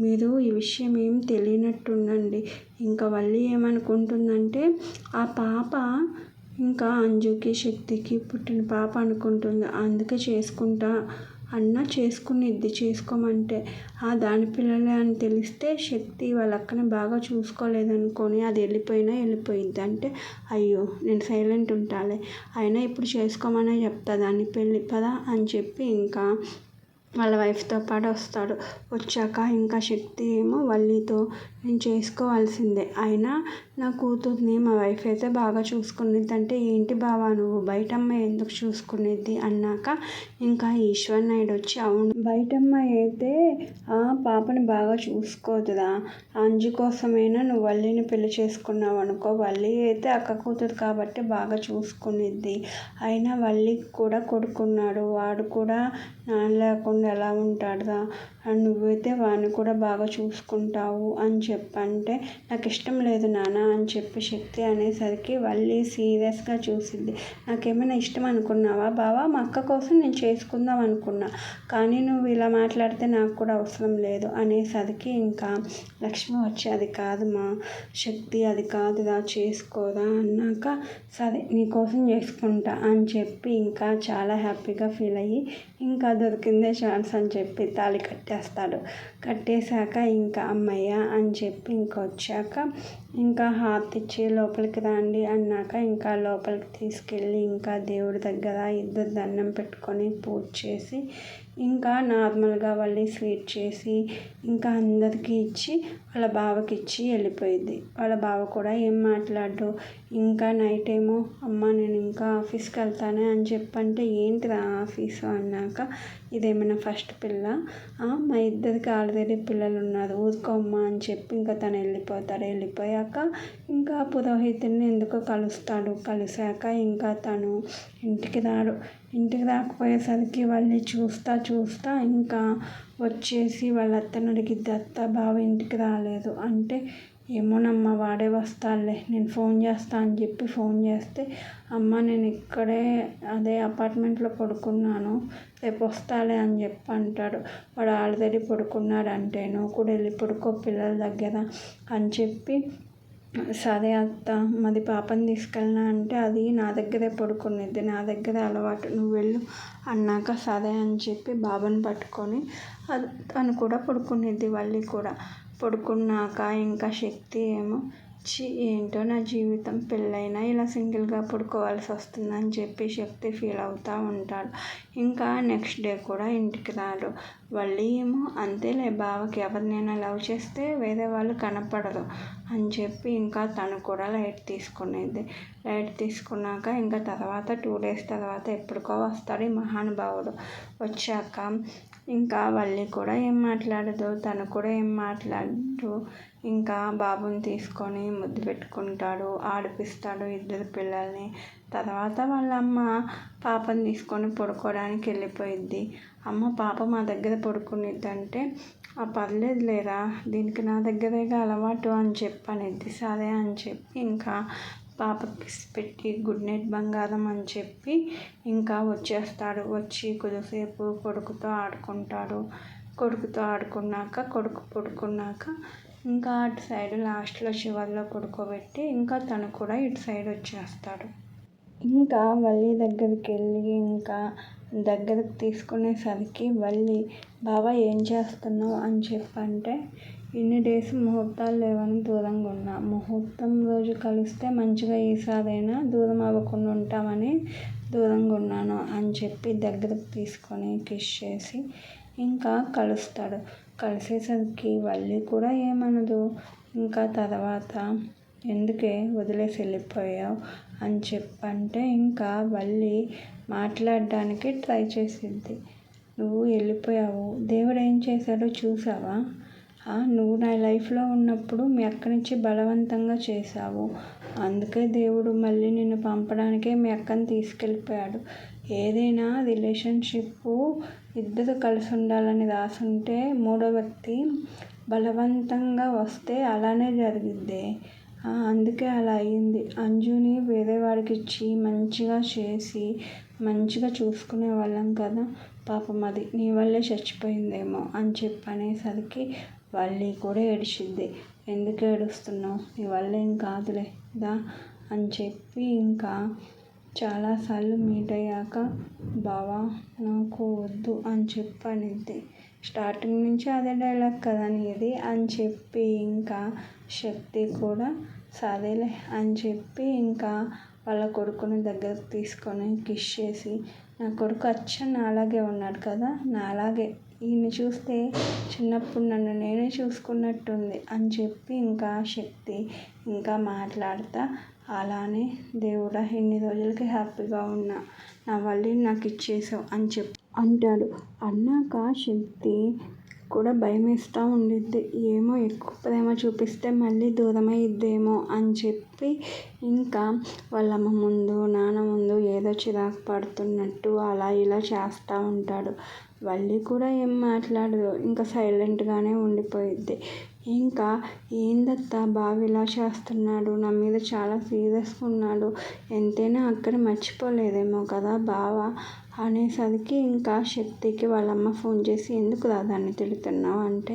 మీరు ఈ విషయం ఏం తెలియనట్టుండండి. ఇంకా వల్లి ఏమనుకుంటుందంటే, ఆ పాప ఇంకా అంజుకి శక్తికి పుట్టిన పాప అనుకుంటుంది, అందుకే చేసుకుంటా అన్న చేసుకునిద్ది, చేసుకోమంటే. దాని పిల్లలే అని తెలిస్తే శక్తి వాళ్ళ అక్కని బాగా చూసుకోలేదనుకొని అది వెళ్ళిపోయిద్ది. అంటే, అయ్యో నేను సైలెంట్ ఉంటాలే, అయినా ఇప్పుడు చేసుకోమనే చెప్తా దాన్ని పెళ్ళి పదా అని చెప్పి ఇంకా వాళ్ళ వైఫ్తో పాటు వస్తాడు. వచ్చాక ఇంకా శక్తి ఏమో వల్లితో, నేను చేసుకోవాల్సిందే, అయినా నా కూతుర్ని మా వైఫ్ అయితే బాగా చూసుకునిద్ది అంటే, ఏంటి బావా నువ్వు, బయట అమ్మాయి ఎందుకు చూసుకునిద్ది అన్నాక, ఇంకా ఈశ్వర్ నాయుడు వచ్చి, అవును బయట అమ్మాయి అయితే పాపని బాగా చూసుకోదురా, అంజు కోసమైనా నువ్వు వల్లిని పెళ్లి చేసుకున్నావు అనుకో, వల్లి అయితే అక్క కూతురు కాబట్టి బాగా చూసుకునిద్ది, అయినా వల్లికి కూడా కొడుకున్నాడు, వాడు కూడా నాన్న లేకుండా ఎలా ఉంటాడురా, నువ్వైతే వాడిని కూడా బాగా చూసుకుంటావు అని చెప్పంటే, నాకు ఇష్టం లేదు నాన్న అని చెప్పి శక్తి అనేసరికి వల్లి సీరియస్గా చూసింది. నాకేమైనా ఇష్టం అనుకున్నావా బావా, మా అక్క కోసం నేను చేసుకుందాం అనుకున్నా, కానీ నువ్వు ఇలా మాట్లాడితే నాకు కూడా అవసరం లేదు అనేసరికి, ఇంకా లక్ష్మి వచ్చి, అది కాదు మా శక్తి, అది కాదురా, చేసుకోరా అన్నాక, సరే నీకోసం చేసుకుంటా అని చెప్పి ఇంకా చాలా హ్యాపీగా ఫీల్ అయ్యి, ఇంకా దొరికిందే ఛాన్స్ అని చెప్పి తాళి కట్టేస్తాడు. కట్టేశాక ఇంకా అమ్మయ్య అని చెప్పి ఇంకా వచ్చాక ఇంకా హారతి ఇచ్చి లోపలికి రండి అన్నాక ఇంకా లోపలికి తీసుకెళ్ళి ఇంకా దేవుడి దగ్గర ఇద్దరు దండం పెట్టుకొని పూజ చేసి ఇంకా నార్మల్గా మళ్ళీ స్వీట్ చేసి ఇంకా అందరికీ ఇచ్చి వాళ్ళ బావకి ఇచ్చి వెళ్ళిపోయింది. వాళ్ళ బావ కూడా ఏం మాట్లాడు. ఇంకా నైట్ ఏమో అమ్మ నేను ఇంకా ఆఫీస్కి వెళ్తానే అని చెప్పంటే ఏంటిరా ఆఫీసు అన్నాక ఇదేమైనా ఫస్ట్ పిల్ల, మా ఇద్దరికి ఆల్రెడీ పిల్లలు ఉన్నారు ఊరుకోమ్మ అని చెప్పి ఇంకా తను వెళ్ళిపోతాడు. వెళ్ళిపోయాక ఇంకా పురోహితుడిని ఎందుకో కలుస్తాడు. కలిసాక ఇంకా తను ఇంటికి రాడు. ఇంటికి రాకపోయేసరికి వాళ్ళని చూస్తా ఇంకా వచ్చేసి వాళ్ళ అత్తని అడిగిద్ది, అత్త బావ ఇంటికి రాలేదు అంటే ఏమోనమ్మా వాడే వస్తాడులే నేను ఫోన్ చేస్తా అని చెప్పి ఫోన్ చేస్తే అమ్మ నేను ఇక్కడే అదే అపార్ట్మెంట్లో పడుకున్నాను రేపు వస్తాలే అని చెప్పి అంటాడు. వాడు ఆల్రెడీ పడుకున్నాడు అంటే నువ్వు కూడా వెళ్ళి పడుకో పిల్లల దగ్గర అని చెప్పి సరే అత్త మరి పాపని తీసుకెళ్ళినా అంటే అది నా దగ్గరే పడుకునేది, నా దగ్గరే అలవాటు నువ్వు వెళ్ళు అన్నాక సరే అని చెప్పి బాబాని పట్టుకొని అది తను కూడా పడుకునేది. వల్లి కూడా పడుకున్నాక ఇంకా శక్తి ఏమో ఏంటో నా జీవితం పెళ్ళైనా ఇలా సింగిల్గా పడుకోవాల్సి వస్తుందని చెప్పి శక్తి ఫీల్ అవుతూ ఉంటాడు. ఇంకా నెక్స్ట్ డే కూడా ఇంటికి రాడు. వల్లి ఏమో అంతేలే బావకి ఎవరినైనా లవ్ చేస్తే వేరే వాళ్ళు కనపడరు అని చెప్పి ఇంకా తను కూడా లైట్ తీసుకునేది. లైట్ తీసుకున్నాక ఇంకా తర్వాత 2 days తర్వాత ఎప్పటికో వస్తాడు ఈ మహానుభావుడు. వచ్చాక ఇంకా వల్లి కూడా ఏం మాట్లాడదు, తను కూడా ఏం మాట్లాడదు. ఇంకా బాబుని తీసుకొని ముద్దు పెట్టుకుంటాడు, ఆడిపిస్తాడు ఇద్దరు పిల్లల్ని. తర్వాత వాళ్ళ అమ్మ పాపని తీసుకొని పడుకోవడానికి వెళ్ళిపోయిద్ది. అమ్మ పాప మా దగ్గర పడుకునిద్దంటే పర్లేదు లేరా దీనికి నా దగ్గరేగా అలవాటు అని చెప్పనిద్ది. సరే అని చెప్పి ఇంకా పాపకి పెట్టి గుడ్ నైట్ బంగారం అని చెప్పి ఇంకా వచ్చేస్తాడు. వచ్చి కొద్దిసేపు కొడుకుతో ఆడుకుంటాడు. కొడుకుతో ఆడుకున్నాక కొడుకు పడుకున్నాక ఇంకా అటు సైడ్ లాస్ట్లో చివర్లో పడుకోబెట్టి ఇంకా తను కూడా ఇటు సైడ్ వచ్చేస్తాడు. ఇంకా వల్లి దగ్గరికి వెళ్ళి ఇంకా దగ్గరకు తీసుకునేసరికి వల్లి బావ ఏం చేస్తున్నావు అని చెప్పంటే ఇన్ని డేస్ ముహూర్తాలు లేవని దూరంగా ఉన్నా, ముహూర్తం రోజు కలిస్తే మంచిగా ఈసారైనా దూరం అవ్వకుండా ఉంటామని దూరంగా ఉన్నాను అని చెప్పి దగ్గరకు తీసుకొని కిస్ చేసి ఇంకా కలుస్తాడు. కలిసేసరికి వల్లి కూడా ఏమనదు. ఇంకా తర్వాత ఎందుకే వదిలేసి వెళ్ళిపోయావు అని చెప్పంటే ఇంకా వల్లి మాట్లాడడానికి ట్రై చేసిద్ది. నువ్వు వెళ్ళిపోయావు దేవుడు ఏం చేశాడో చూసావా, నువ్వు నా లైఫ్లో ఉన్నప్పుడు మీ అక్క నుంచి బలవంతంగా చేశావు, అందుకే దేవుడు మళ్ళీ నిన్ను పంపడానికే మీ అక్కని తీసుకెళ్ళిపోయాడు. ఏదైనా రిలేషన్షిప్ ఇద్దరు కలిసి ఉండాలని రాసుంటే మూడో వ్యక్తి బలవంతంగా వస్తే అలానే జరిగిద్ది. అందుకే అలా అయ్యింది. అంజుని వేరే వాడికి ఇచ్చి మంచిగా చేసి మంచిగా చూసుకునే వాళ్ళం కదా, పాపం అది నీ వల్లే చచ్చిపోయిందేమో అని చెప్పనేసరికి వల్లి కూడా ఏడిచిద్ది. ఎందుకు ఏడుస్తున్నావు, నీ వల్ల ఏం కాదులే దా అని చెప్పి ఇంకా చాలాసార్లు మీట్ అయ్యాక బావా నాకు వద్దు అని చెప్పనిద్ది. స్టార్టింగ్ నుంచి అదే డైలాగ్ కదా నీది అని చెప్పి ఇంకా శక్తి కూడా సరేలే అని చెప్పి ఇంకా వాళ్ళ కొడుకుని దగ్గరకు తీసుకొని కిస్ చేసి నా కొడుకు అచ్చం నాలాగే ఉన్నాడు కదా, నాలాగే ఈయన్ని చూస్తే చిన్నప్పుడు నన్ను నేనే చూసుకున్నట్టుంది అని చెప్పి ఇంకా శక్తి ఇంకా మాట్లాడతా అలానే దేవుడా ఇన్ని రోజులకి హ్యాపీగా ఉన్నా, నా వల్లిని నాకు ఇచ్చేసావు అని అంటాడు. అన్నాక శక్తి కూడా భయం వేస్తూ ఉండిద్ది. ఏమో ఎక్కువ ప్రేమ చూపిస్తే మళ్ళీ దూరమైద్దేమో అని చెప్పి ఇంకా వాళ్ళమ్మ ముందు నాన్న ముందు ఏదో చిరాకు పడుతున్నట్టు అలా ఇలా చేస్తూ ఉంటాడు. వల్లి కూడా ఏం మాట్లాడదు, ఇంకా సైలెంట్గానే ఉండిపోయిద్ది. ఇంకా ఏందత్తా బావ ఇలా చేస్తున్నాడు, నా మీద చాలా సీరియస్గా ఉన్నాడు, ఎంతైనా అక్కడ మర్చిపోలేదేమో కదా బావ అనేసరికి ఇంకా శక్తికి వాళ్ళమ్మ ఫోన్ చేసి ఎందుకు దాన్ని తిడుతున్నావు అంటే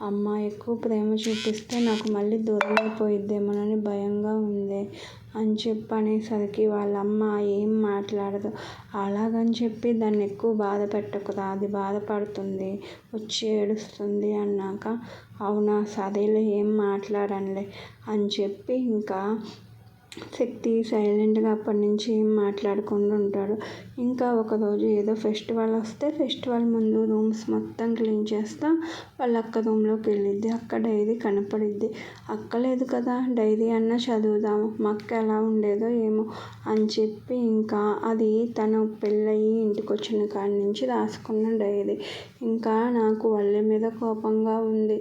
అమ్మ ఎక్కువ ప్రేమ చూపిస్తే నాకు మళ్ళీ దూరం అయిపోయిద్దేమోనని భయంగా ఉంది అని చెప్పి అనేసరికి వాళ్ళమ్మ ఏం మాట్లాడదు. అలాగని చెప్పి దాన్ని ఎక్కువ బాధ పెట్టకురా, అది బాధపడుతుంది, వచ్చి ఏడుస్తుంది అన్నాక అవునా సరేలే ఏం మాట్లాడనులే అని చెప్పి ఇంకా శక్తి సైలెంట్గా అప్పటి నుంచి ఏం మాట్లాడకుండా ఉంటాడు. ఇంకా ఒకరోజు ఏదో ఫెస్టివల్ వస్తే ఫెస్టివల్ ముందు రూమ్స్ మొత్తం క్లీన్ చేస్తా వాళ్ళ అక్క రూమ్లోకి వెళ్ళిద్ది. అక్క డైరీ కనపడిద్ది. అక్క లేదు కదా, డైరీ అన్నా చదువుదాము, మా అక్క ఎలా ఉండేదో ఏమో అని చెప్పి ఇంకా అది తను పెళ్ళయి ఇంటికి వచ్చిన కాడి నుంచి రాసుకున్న డైరీ. ఇంకా నాకు వాళ్ళ మీద కోపంగా ఉంది,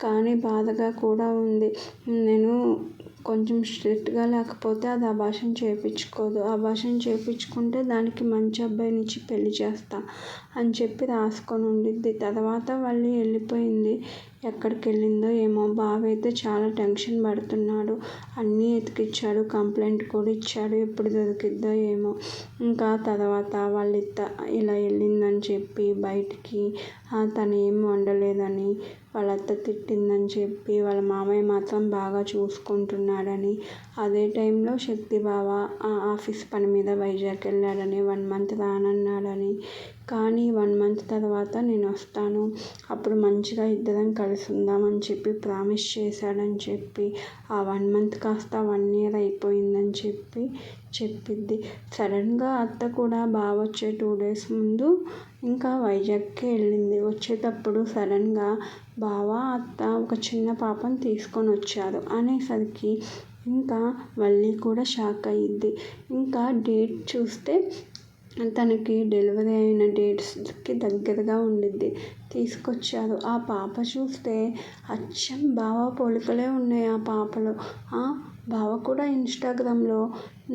కానీ బాధగా కూడా ఉంది. నేను కొంచెం స్ట్రిక్ట్గా లేకపోతే అది అబార్షన్ చేయించుకోదు, అబార్షన్ చేయించుకుంటే దానికి మంచి అబ్బాయినిచ్చి పెళ్లి చేస్తా అని చెప్పి రాసుకొని ఉండిద్ది. తర్వాత వాళ్ళు వెళ్ళిపోయింది. ఎక్కడికి వెళ్ళిందో ఏమో. బావ అయితే చాలా టెన్షన్ పడుతున్నాడు. అన్నీ ఎతికిచ్చాడు, కంప్లైంట్ కూడా ఇచ్చాడు, ఎప్పుడు దొరికిద్దో ఏమో. ఇంకా తర్వాత ఇలా వెళ్ళిందని చెప్పి బయటికి తను ఏం వండలేదని వాళ్ళ అత్త తిట్టిందని చెప్పి వాళ్ళ మామయ్య మాత్రం బాగా చూసుకుంటున్నాడని, అదే టైంలో శక్తి బావ ఆఫీస్ పని మీద వైజాగ్ వెళ్ళాడని 1 మంత్ రానన్నాడని, కానీ 1 మంత్ తర్వాత నేను వస్తాను, అప్పుడు మంచిగా ఇద్దరం కలిసి ఉందామని చెప్పి ప్రామిస్ చేశాడని చెప్పి ఆ 1 మంత్ కాస్త 1 ఇయర్ అయిపోయిందని చెప్పిద్ది. సడన్గా అత్త కూడా బావ వచ్చే 2 days ముందు ఇంకా వైజాగ్కి వెళ్ళింది. వచ్చేటప్పుడు సడన్గా బావ అత్త ఒక చిన్న పాపను తీసుకొని వచ్చారు అనేసరికి ఇంకా వల్లి కూడా షాక్ అయ్యిద్ది. ఇంకా డేట్ చూస్తే తనకి డెలివరీ అయిన డేట్స్కి దగ్గరగా ఉండిద్ది. తీసుకొచ్చారు. ఆ పాప చూస్తే అచ్చం బావ పోలికలే ఉన్నాయి ఆ పాపలో. బావ కూడా ఇన్స్టాగ్రామ్లో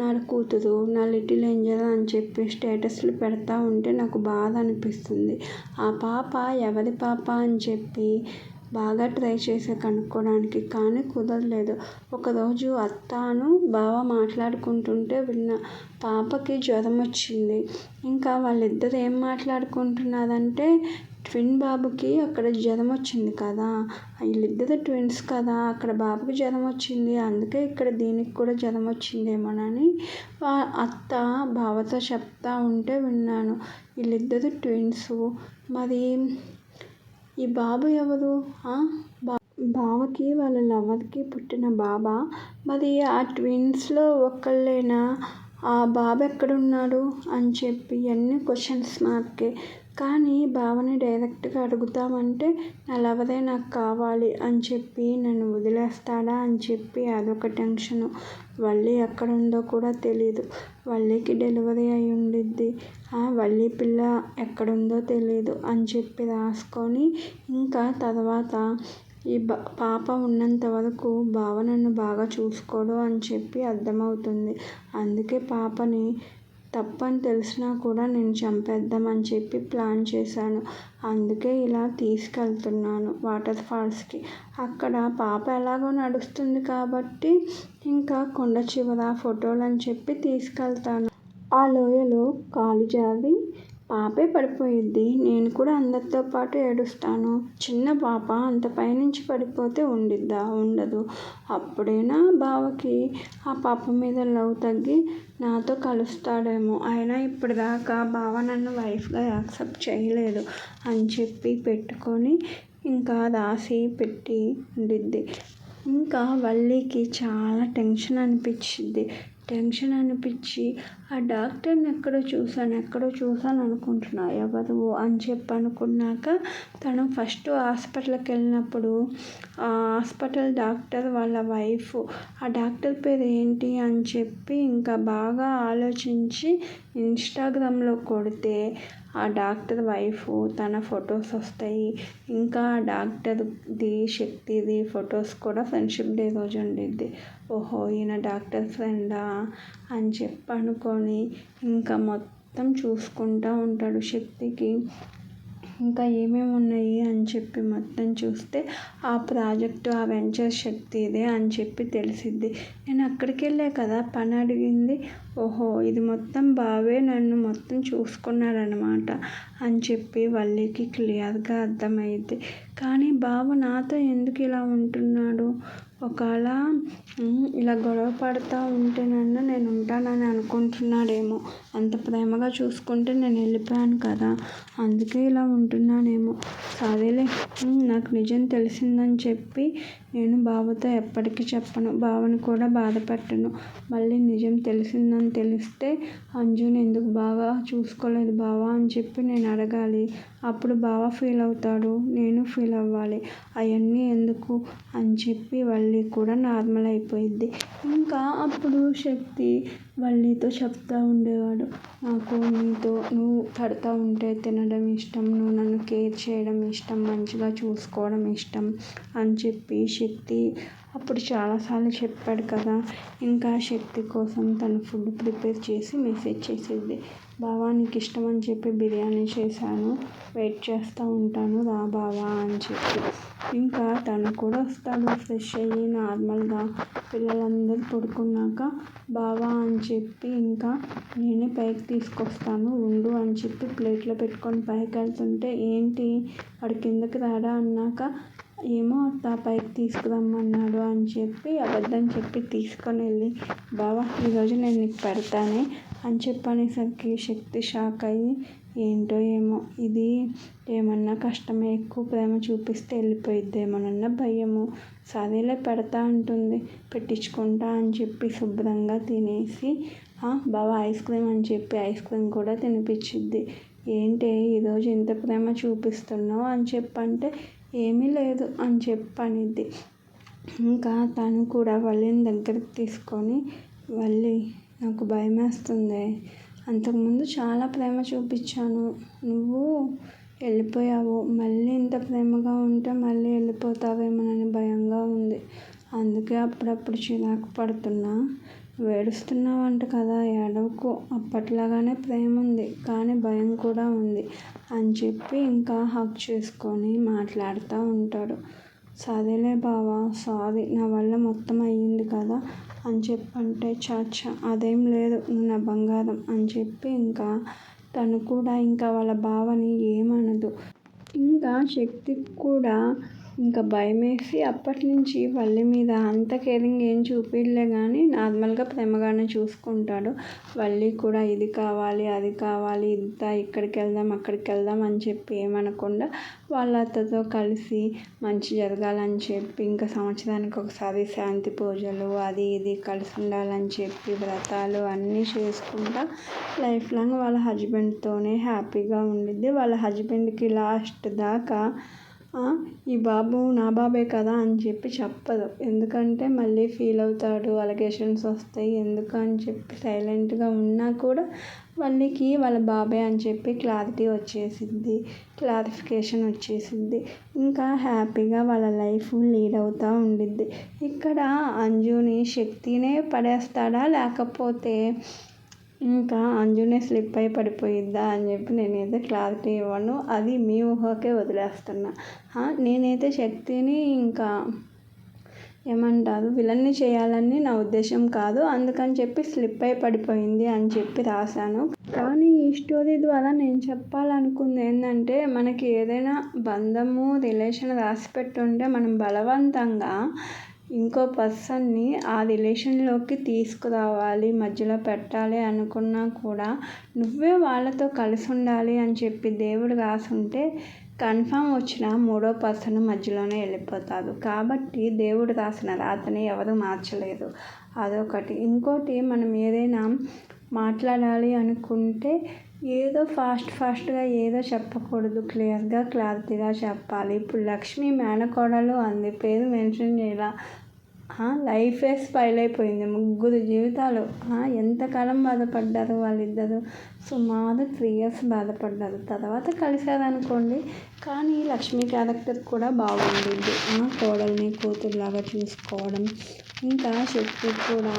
నా కూతురు, నా లిటిల్ ఏంజల్ అని చెప్పి స్టేటస్లు పెడతా ఉంటే నాకు బాధ అనిపిస్తుంది. ఆ పాప ఎవరి పాప అని చెప్పి బాగా ట్రై చేసే కనుక్కోవడానికి, కానీ కుదరలేదు. ఒకరోజు అత్తను బావ మాట్లాడుకుంటుంటే విన్న, పాపకి జ్వరం వచ్చింది. ఇంకా వాళ్ళిద్దరు ఏం మాట్లాడుకుంటున్నారంటే ట్విన్ బాబుకి అక్కడ జ్వరం వచ్చింది కదా, వీళ్ళిద్దరు ట్విన్స్ కదా, అక్కడ బాబుకి జ్వరం వచ్చింది, అందుకే ఇక్కడ దీనికి కూడా జ్వరం వచ్చిందేమోనని అత్త బావతో చెప్తా ఉంటే విన్నాను. వీళ్ళిద్దరు ట్విన్స్, మరి ఈ బాబు ఎవరు? బావకి వాళ్ళ లవర్కి పుట్టిన బాబా? మరి ఆ ట్విన్స్లో ఒకళ్ళేనా? ఆ బాబు ఎక్కడున్నాడు అని చెప్పి అన్ని క్వశ్చన్స్ మార్కే. కానీ బావని డైరెక్ట్గా అడుగుతామంటే నా లవరే నాకు కావాలి అని చెప్పి నన్ను వదిలేస్తాడా అని చెప్పి అదొక టెన్షను. వల్లి ఎక్కడుందో కూడా తెలీదు. వల్లికి డెలివరీ అయి ఉండిద్ది. వల్లి పిల్ల ఎక్కడుందో తెలీదు అని చెప్పి రాసుకొని ఇంకా తర్వాత ఈ పాప ఉన్నంత వరకు బావ నన్ను బాగా చూసుకోడు అని చెప్పి అర్థమవుతుంది. అందుకే పాపని తప్పని తెలిసినా కూడా నేను చంపేద్దామని చెప్పి ప్లాన్ చేశాను. అందుకే ఇలా తీసుకెళ్తున్నాను వాటర్ ఫాల్స్కి. అక్కడ పాప ఎలాగో నడుస్తుంది కాబట్టి ఇంకా కొండ చివర ఫోటోలు అని చెప్పి తీసుకెళ్తాను. ఆ లోయలో కాలు జారి పాపే పడిపోయిద్ది. నేను కూడా అందరితో పాటు ఏడుస్తాను. చిన్న పాప అంత పైనుంచి పడిపోతే ఉండిద్దా? ఉండదు. అప్పుడైనా బావకి ఆ పాప మీద లవ్ తగ్గి నాతో కలుస్తాడేమో. అయినా ఇప్పటిదాకా బావ నన్ను వైఫ్గా యాక్సెప్ట్ చేయలేదు అని చెప్పి పెట్టుకొని ఇంకా రాసి పెట్టి ఉండిద్ది. ఇంకా వల్లికి చాలా టెన్షన్ అనిపించి ఆ డాక్టర్ని ఎక్కడో చూసాను అనుకుంటున్నా, ఎవరు అని చెప్పి అనుకున్నాక తను ఫస్ట్ హాస్పిటల్కి వెళ్ళినప్పుడు ఆ హాస్పిటల్ డాక్టర్ వాళ్ళ వైఫ్, ఆ డాక్టర్ పేరు ఏంటి అని చెప్పి ఇంకా బాగా ఆలోచించి ఇన్స్టాగ్రామ్లో కొడితే ఆ డాక్టర్ వైఫ్ తన ఫొటోస్ వస్తాయి. ఇంకా ఆ డాక్టర్ది శక్తిది ఫొటోస్ కూడా ఫ్రెండ్షిప్ డే రోజు ఉండిద్ది. ఓహో ఈయన డాక్టర్ ఫ్రెండా అని చెప్పి అనుకొని ఇంకా మొత్తం చూసుకుంటూ ఉంటాడు. శక్తికి ఇంకా ఏమేమి ఉన్నాయి అని చెప్పి మొత్తం చూస్తే ఆ ప్రాజెక్టు ఆ వెంచర్ శక్తిదే అని చెప్పి తెలిసిద్ది. నేను అక్కడికి వెళ్ళే కదా పని అడిగింది. ఓహో ఇది మొత్తం బావే నన్ను మొత్తం చూసుకున్నాడనమాట అని చెప్పి వల్లికి క్లియర్గా అర్థమైద్ది. కానీ బావ నాతో ఎందుకు ఇలా ఉంటున్నాడు? ఒకవేళ ఇలా గొడవ పడుతూ ఉంటేనన్నా నేను ఉంటానని అనుకుంటున్నాడేమో. అంత ప్రేమగా చూసుకుంటే నేను వెళ్ళిపోయాను కదా, అందుకే ఇలా ఉంటున్నానేమో. సరేలే, నాకు నిజం తెలిసిందని చెప్పి నేను బావతో ఎప్పటికీ చెప్పను, బావని కూడా బాధ పెట్టను. మళ్ళీ నిజం తెలిసిందని తెలిస్తే అంజుని ఎందుకు బాగా చూసుకోలేదు బావా అని చెప్పి నేను అడగాలి. అప్పుడు బావ ఫీల్ అవుతాడు, నేను ఫీల్ అవ్వాలి. అవన్నీ ఎందుకు అని చెప్పి వల్లి కూడా నార్మల్ అయిపోయిద్ది. ఇంకా అప్పుడు శక్తి వల్లితో చెప్తూ ఉండేవాడు, నాకు నీతో నువ్వు పడుతూ ఉంటే తినడం ఇష్టం, నువ్వు నన్ను కేర్ చేయడం ఇష్టం, మంచిగా చూసుకోవడం ఇష్టం అని చెప్పి శక్తి అప్పుడు చాలాసార్లు చెప్పాడు కదా. ఇంకా శక్తి కోసం తను ఫుడ్ ప్రిపేర్ చేసి మెసేజ్ చేసేది, బావా నీకు ఇష్టం అని చెప్పి బిర్యానీ చేశాను, వెయిట్ చేస్తూ ఉంటాను రా బావా అని చెప్పి. ఇంకా తను కూడా వస్తాడు ఫ్రెష్ అయ్యి నార్మల్గా. పిల్లలందరూ పడుకున్నాక బావా అని చెప్పి ఇంకా నేనే పైకి తీసుకొస్తాను ఉండు అని చెప్పి ప్లేట్లో పెట్టుకొని పైకి వెళ్తుంటే, ఏంటి వాడు కిందకి రాడా అన్నాక, ఏమో అత్త పైకి తీసుకురమ్మన్నాడు అని చెప్పి అబద్ధం చెప్పి తీసుకొని వెళ్ళి, బావా ఈరోజు నేను నీకు పెడతానే అని చెప్పనేసరికి శక్తి షాక్ అయ్యి, ఏంటో ఏమో ఇది ఏమన్నా కష్టమే, ఎక్కువ ప్రేమ చూపిస్తే వెళ్ళిపోయిద్దేమోనన్న భయము. సరేలే పెడతా అంటుంది, పెట్టించుకుంటా అని చెప్పి శుభ్రంగా తినేసి, బావ ఐస్ క్రీమ్ అని చెప్పి ఐస్ క్రీమ్ కూడా తినిపించిద్ది. ఏంటి ఈరోజు ఇంత ప్రేమ చూపిస్తున్నావు అని చెప్పంటే, ఏమీ లేదు అని చెప్పనిద్ది. ఇంకా తను కూడా వల్లిని దగ్గరికి తీసుకొని, వల్లి నాకు భయం వేస్తుంది, అంతకుముందు చాలా ప్రేమ చూపించాను, నువ్వు వెళ్ళిపోయావు, మళ్ళీ ఇంత ప్రేమగా ఉంటే మళ్ళీ వెళ్ళిపోతావేమోనని భయంగా ఉంది, అందుకే అప్పుడప్పుడు చిరాకు పడుతున్నా, ఏడుస్తున్నావంట కదా, ఏడవకు, అప్పట్లాగానే ప్రేమ ఉంది కానీ భయం కూడా ఉంది అని చెప్పి ఇంకా హగ్ చేసుకొని మాట్లాడుతూ ఉంటాడు. సరేలే బావా, సారీ, నా వల్ల మొత్తం అయ్యింది కదా అని చెప్పంటే, చాచా అదేం లేదు, నువ్వు నా బంగారం అని చెప్పి ఇంకా తను కూడా ఇంకా వాళ్ళ బావని ఏమనదు. ఇంకా శక్తికి కూడా ఇంకా భయమేసి అప్పటి నుంచి వల్లి మీద అంత కేరింగ్ ఏం చూపియలే కానీ నార్మల్గా ప్రేమగానే చూసుకుంటాడు. వల్లి కూడా ఇది కావాలి అది కావాలి, ఇంత ఇక్కడికి వెళ్దాం అక్కడికి వెళ్దాం అని చెప్పి ఏమనకుండా వాళ్ళ అత్తతో కలిసి మంచి జరగాలని చెప్పి ఇంకా సంవత్సరానికి ఒకసారి శాంతి పూజలు అది ఇది కలిసి ఉండాలని చెప్పి వ్రతాలు అన్నీ చేసుకుంటా లైఫ్ లాంగ్ వాళ్ళ హస్బెండ్తోనే హ్యాపీగా ఉండిద్ది. వాళ్ళ హస్బెండ్కి లాస్ట్ దాకా ఈ బాబు నా బాబే కదా అని చెప్పి చెప్పదు, ఎందుకంటే మళ్ళీ ఫీల్ అవుతాడు, అలిగేషన్స్ వస్తాయి ఎందుకు అని చెప్పి సైలెంట్గా ఉన్నా కూడా వల్లికి వాళ్ళ బాబే అని చెప్పి క్లారిఫికేషన్ వచ్చేసిద్ది. ఇంకా హ్యాపీగా వాళ్ళ లైఫ్ లీడ్ అవుతూ ఉండిద్ది. ఇక్కడ అంజుని శక్తినే పడేస్తాడా లేకపోతే ఇంకా అంజునే స్లిప్ అయి పడిపోయిద్దా అని చెప్పి నేనైతే క్లారిటీ ఇవ్వను, అది మీ ఊహకే వదిలేస్తున్నా. నేనైతే శక్తిని ఇంకా ఏమంటారు విలన్ని చేయాలని నా ఉద్దేశం కాదు, అందుకని చెప్పి స్లిప్ అయి పడిపోయింది అని చెప్పి రాశాను. కానీ ఈ స్టోరీ ద్వారా నేను చెప్పాలనుకుంది ఏంటంటే, మనకి ఏదైనా బంధము రిలేషన్ రాసి పెట్టుంటే మనం బలవంతంగా ఇంకో పర్సన్ని ఆ రిలేషన్లోకి తీసుకురావాలి, మధ్యలో పెట్టాలి అనుకున్నా కూడా నువ్వే వాళ్ళతో కలిసి ఉండాలి అని చెప్పి దేవుడు రాసుంటే కన్ఫామ్ వచ్చిన మూడో పర్సన్ మధ్యలోనే వెళ్ళిపోతారు. కాబట్టి దేవుడు రాసిన రాతని ఎవరు మార్చలేరు, అదొకటి. ఇంకోటి, మనం ఏదైనా మాట్లాడాలి అనుకుంటే ఏదో ఫాస్ట్గా ఏదో చెప్పకూడదు, క్లారిటీగా చెప్పాలి. ఇప్పుడు లక్ష్మి మేనకోడలు అంది, పేరు మెన్షన్ చేయాల, లైఫే స్పైల్ అయిపోయింది, 3 జీవితాలు. ఎంతకాలం బాధపడ్డారు వాళ్ళిద్దరు, సుమారు 3 years బాధపడ్డారు, తర్వాత కలిశారనుకోండి. కానీ లక్ష్మి క్యారెక్టర్ కూడా బాగుండిద్ది, కోడల్ని కూతురులాగా చూసుకోవడం. ఇంకా శక్తి కూడా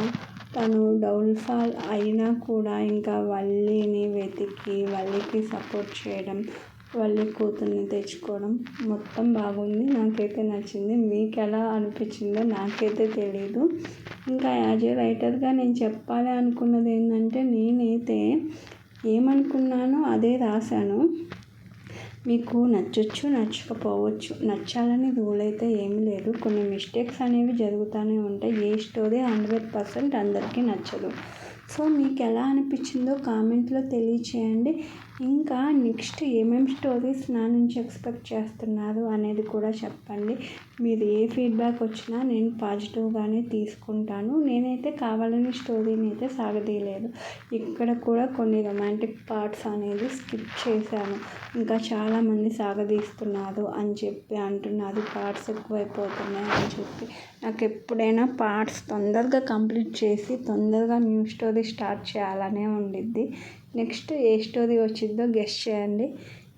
తను డౌన్ఫాల్ అయినా కూడా ఇంకా వల్లిని వెతికి వల్లికి సపోర్ట్ చేయడం, వల్లి కూతుర్ని తెచ్చుకోవడం మొత్తం బాగుంది, నాకైతే నచ్చింది. మీకు ఎలా అనిపించిందో నాకైతే తెలీదు. ఇంకా యాజ్ ఏ రైటర్గా నేను చెప్పాలి అనుకున్నది ఏంటంటే, నేనైతే ఏమనుకున్నానో అదే రాశాను. మీకు నచ్చొచ్చు, నచ్చకపోవచ్చు. నచ్చాలని రూల్ అయితే ఏమీ లేదు. కొన్ని మిస్టేక్స్ అనేవి జరుగుతూనే ఉంటాయి. ఏ స్టోరీ 100% అందరికీ నచ్చదు. సో మీకు ఎలా అనిపించిందో కామెంట్లో తెలియచేయండి. ఇంకా నెక్స్ట్ ఏమేమి స్టోరీస్ నా నుంచి ఎక్స్పెక్ట్ చేస్తున్నారు అనేది కూడా చెప్పండి. మీరు ఏ ఫీడ్బ్యాక్ వచ్చినా నేను పాజిటివ్గానే తీసుకుంటాను. నేనైతే కావాలని స్టోరీని అయితే సాగదీయలేదు. ఇక్కడ కూడా కొన్ని రొమాంటిక్ పార్ట్స్ అనేది స్కిప్ చేశాను. ఇంకా చాలామంది సాగదీస్తున్నారు అని చెప్పి అంటున్నారు. పార్ట్స్ ఎక్కువైపోతున్నాయి అని చెప్పి. నాకు ఎప్పుడైనా పార్ట్స్ తొందరగా కంప్లీట్ చేసి తొందరగా న్యూ స్టోరీ స్టార్ట్ చేయాలనే ఉండిద్ది. నెక్స్ట్ ఏ స్టోరీ వచ్చిందో గెస్ చేయండి.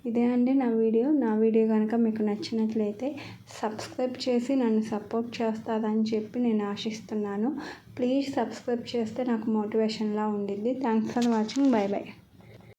ఇదే అండి నా వీడియో కనుక మీకు నచ్చినట్లయితే సబ్స్క్రైబ్ చేసి నన్ను సపోర్ట్ చేస్తారని చెప్పి నేను ఆశిస్తున్నాను. ప్లీజ్ సబ్స్క్రైబ్ చేస్తే నాకు మోటివేషన్లా ఉండిద్ది. Thanks for watching. By by.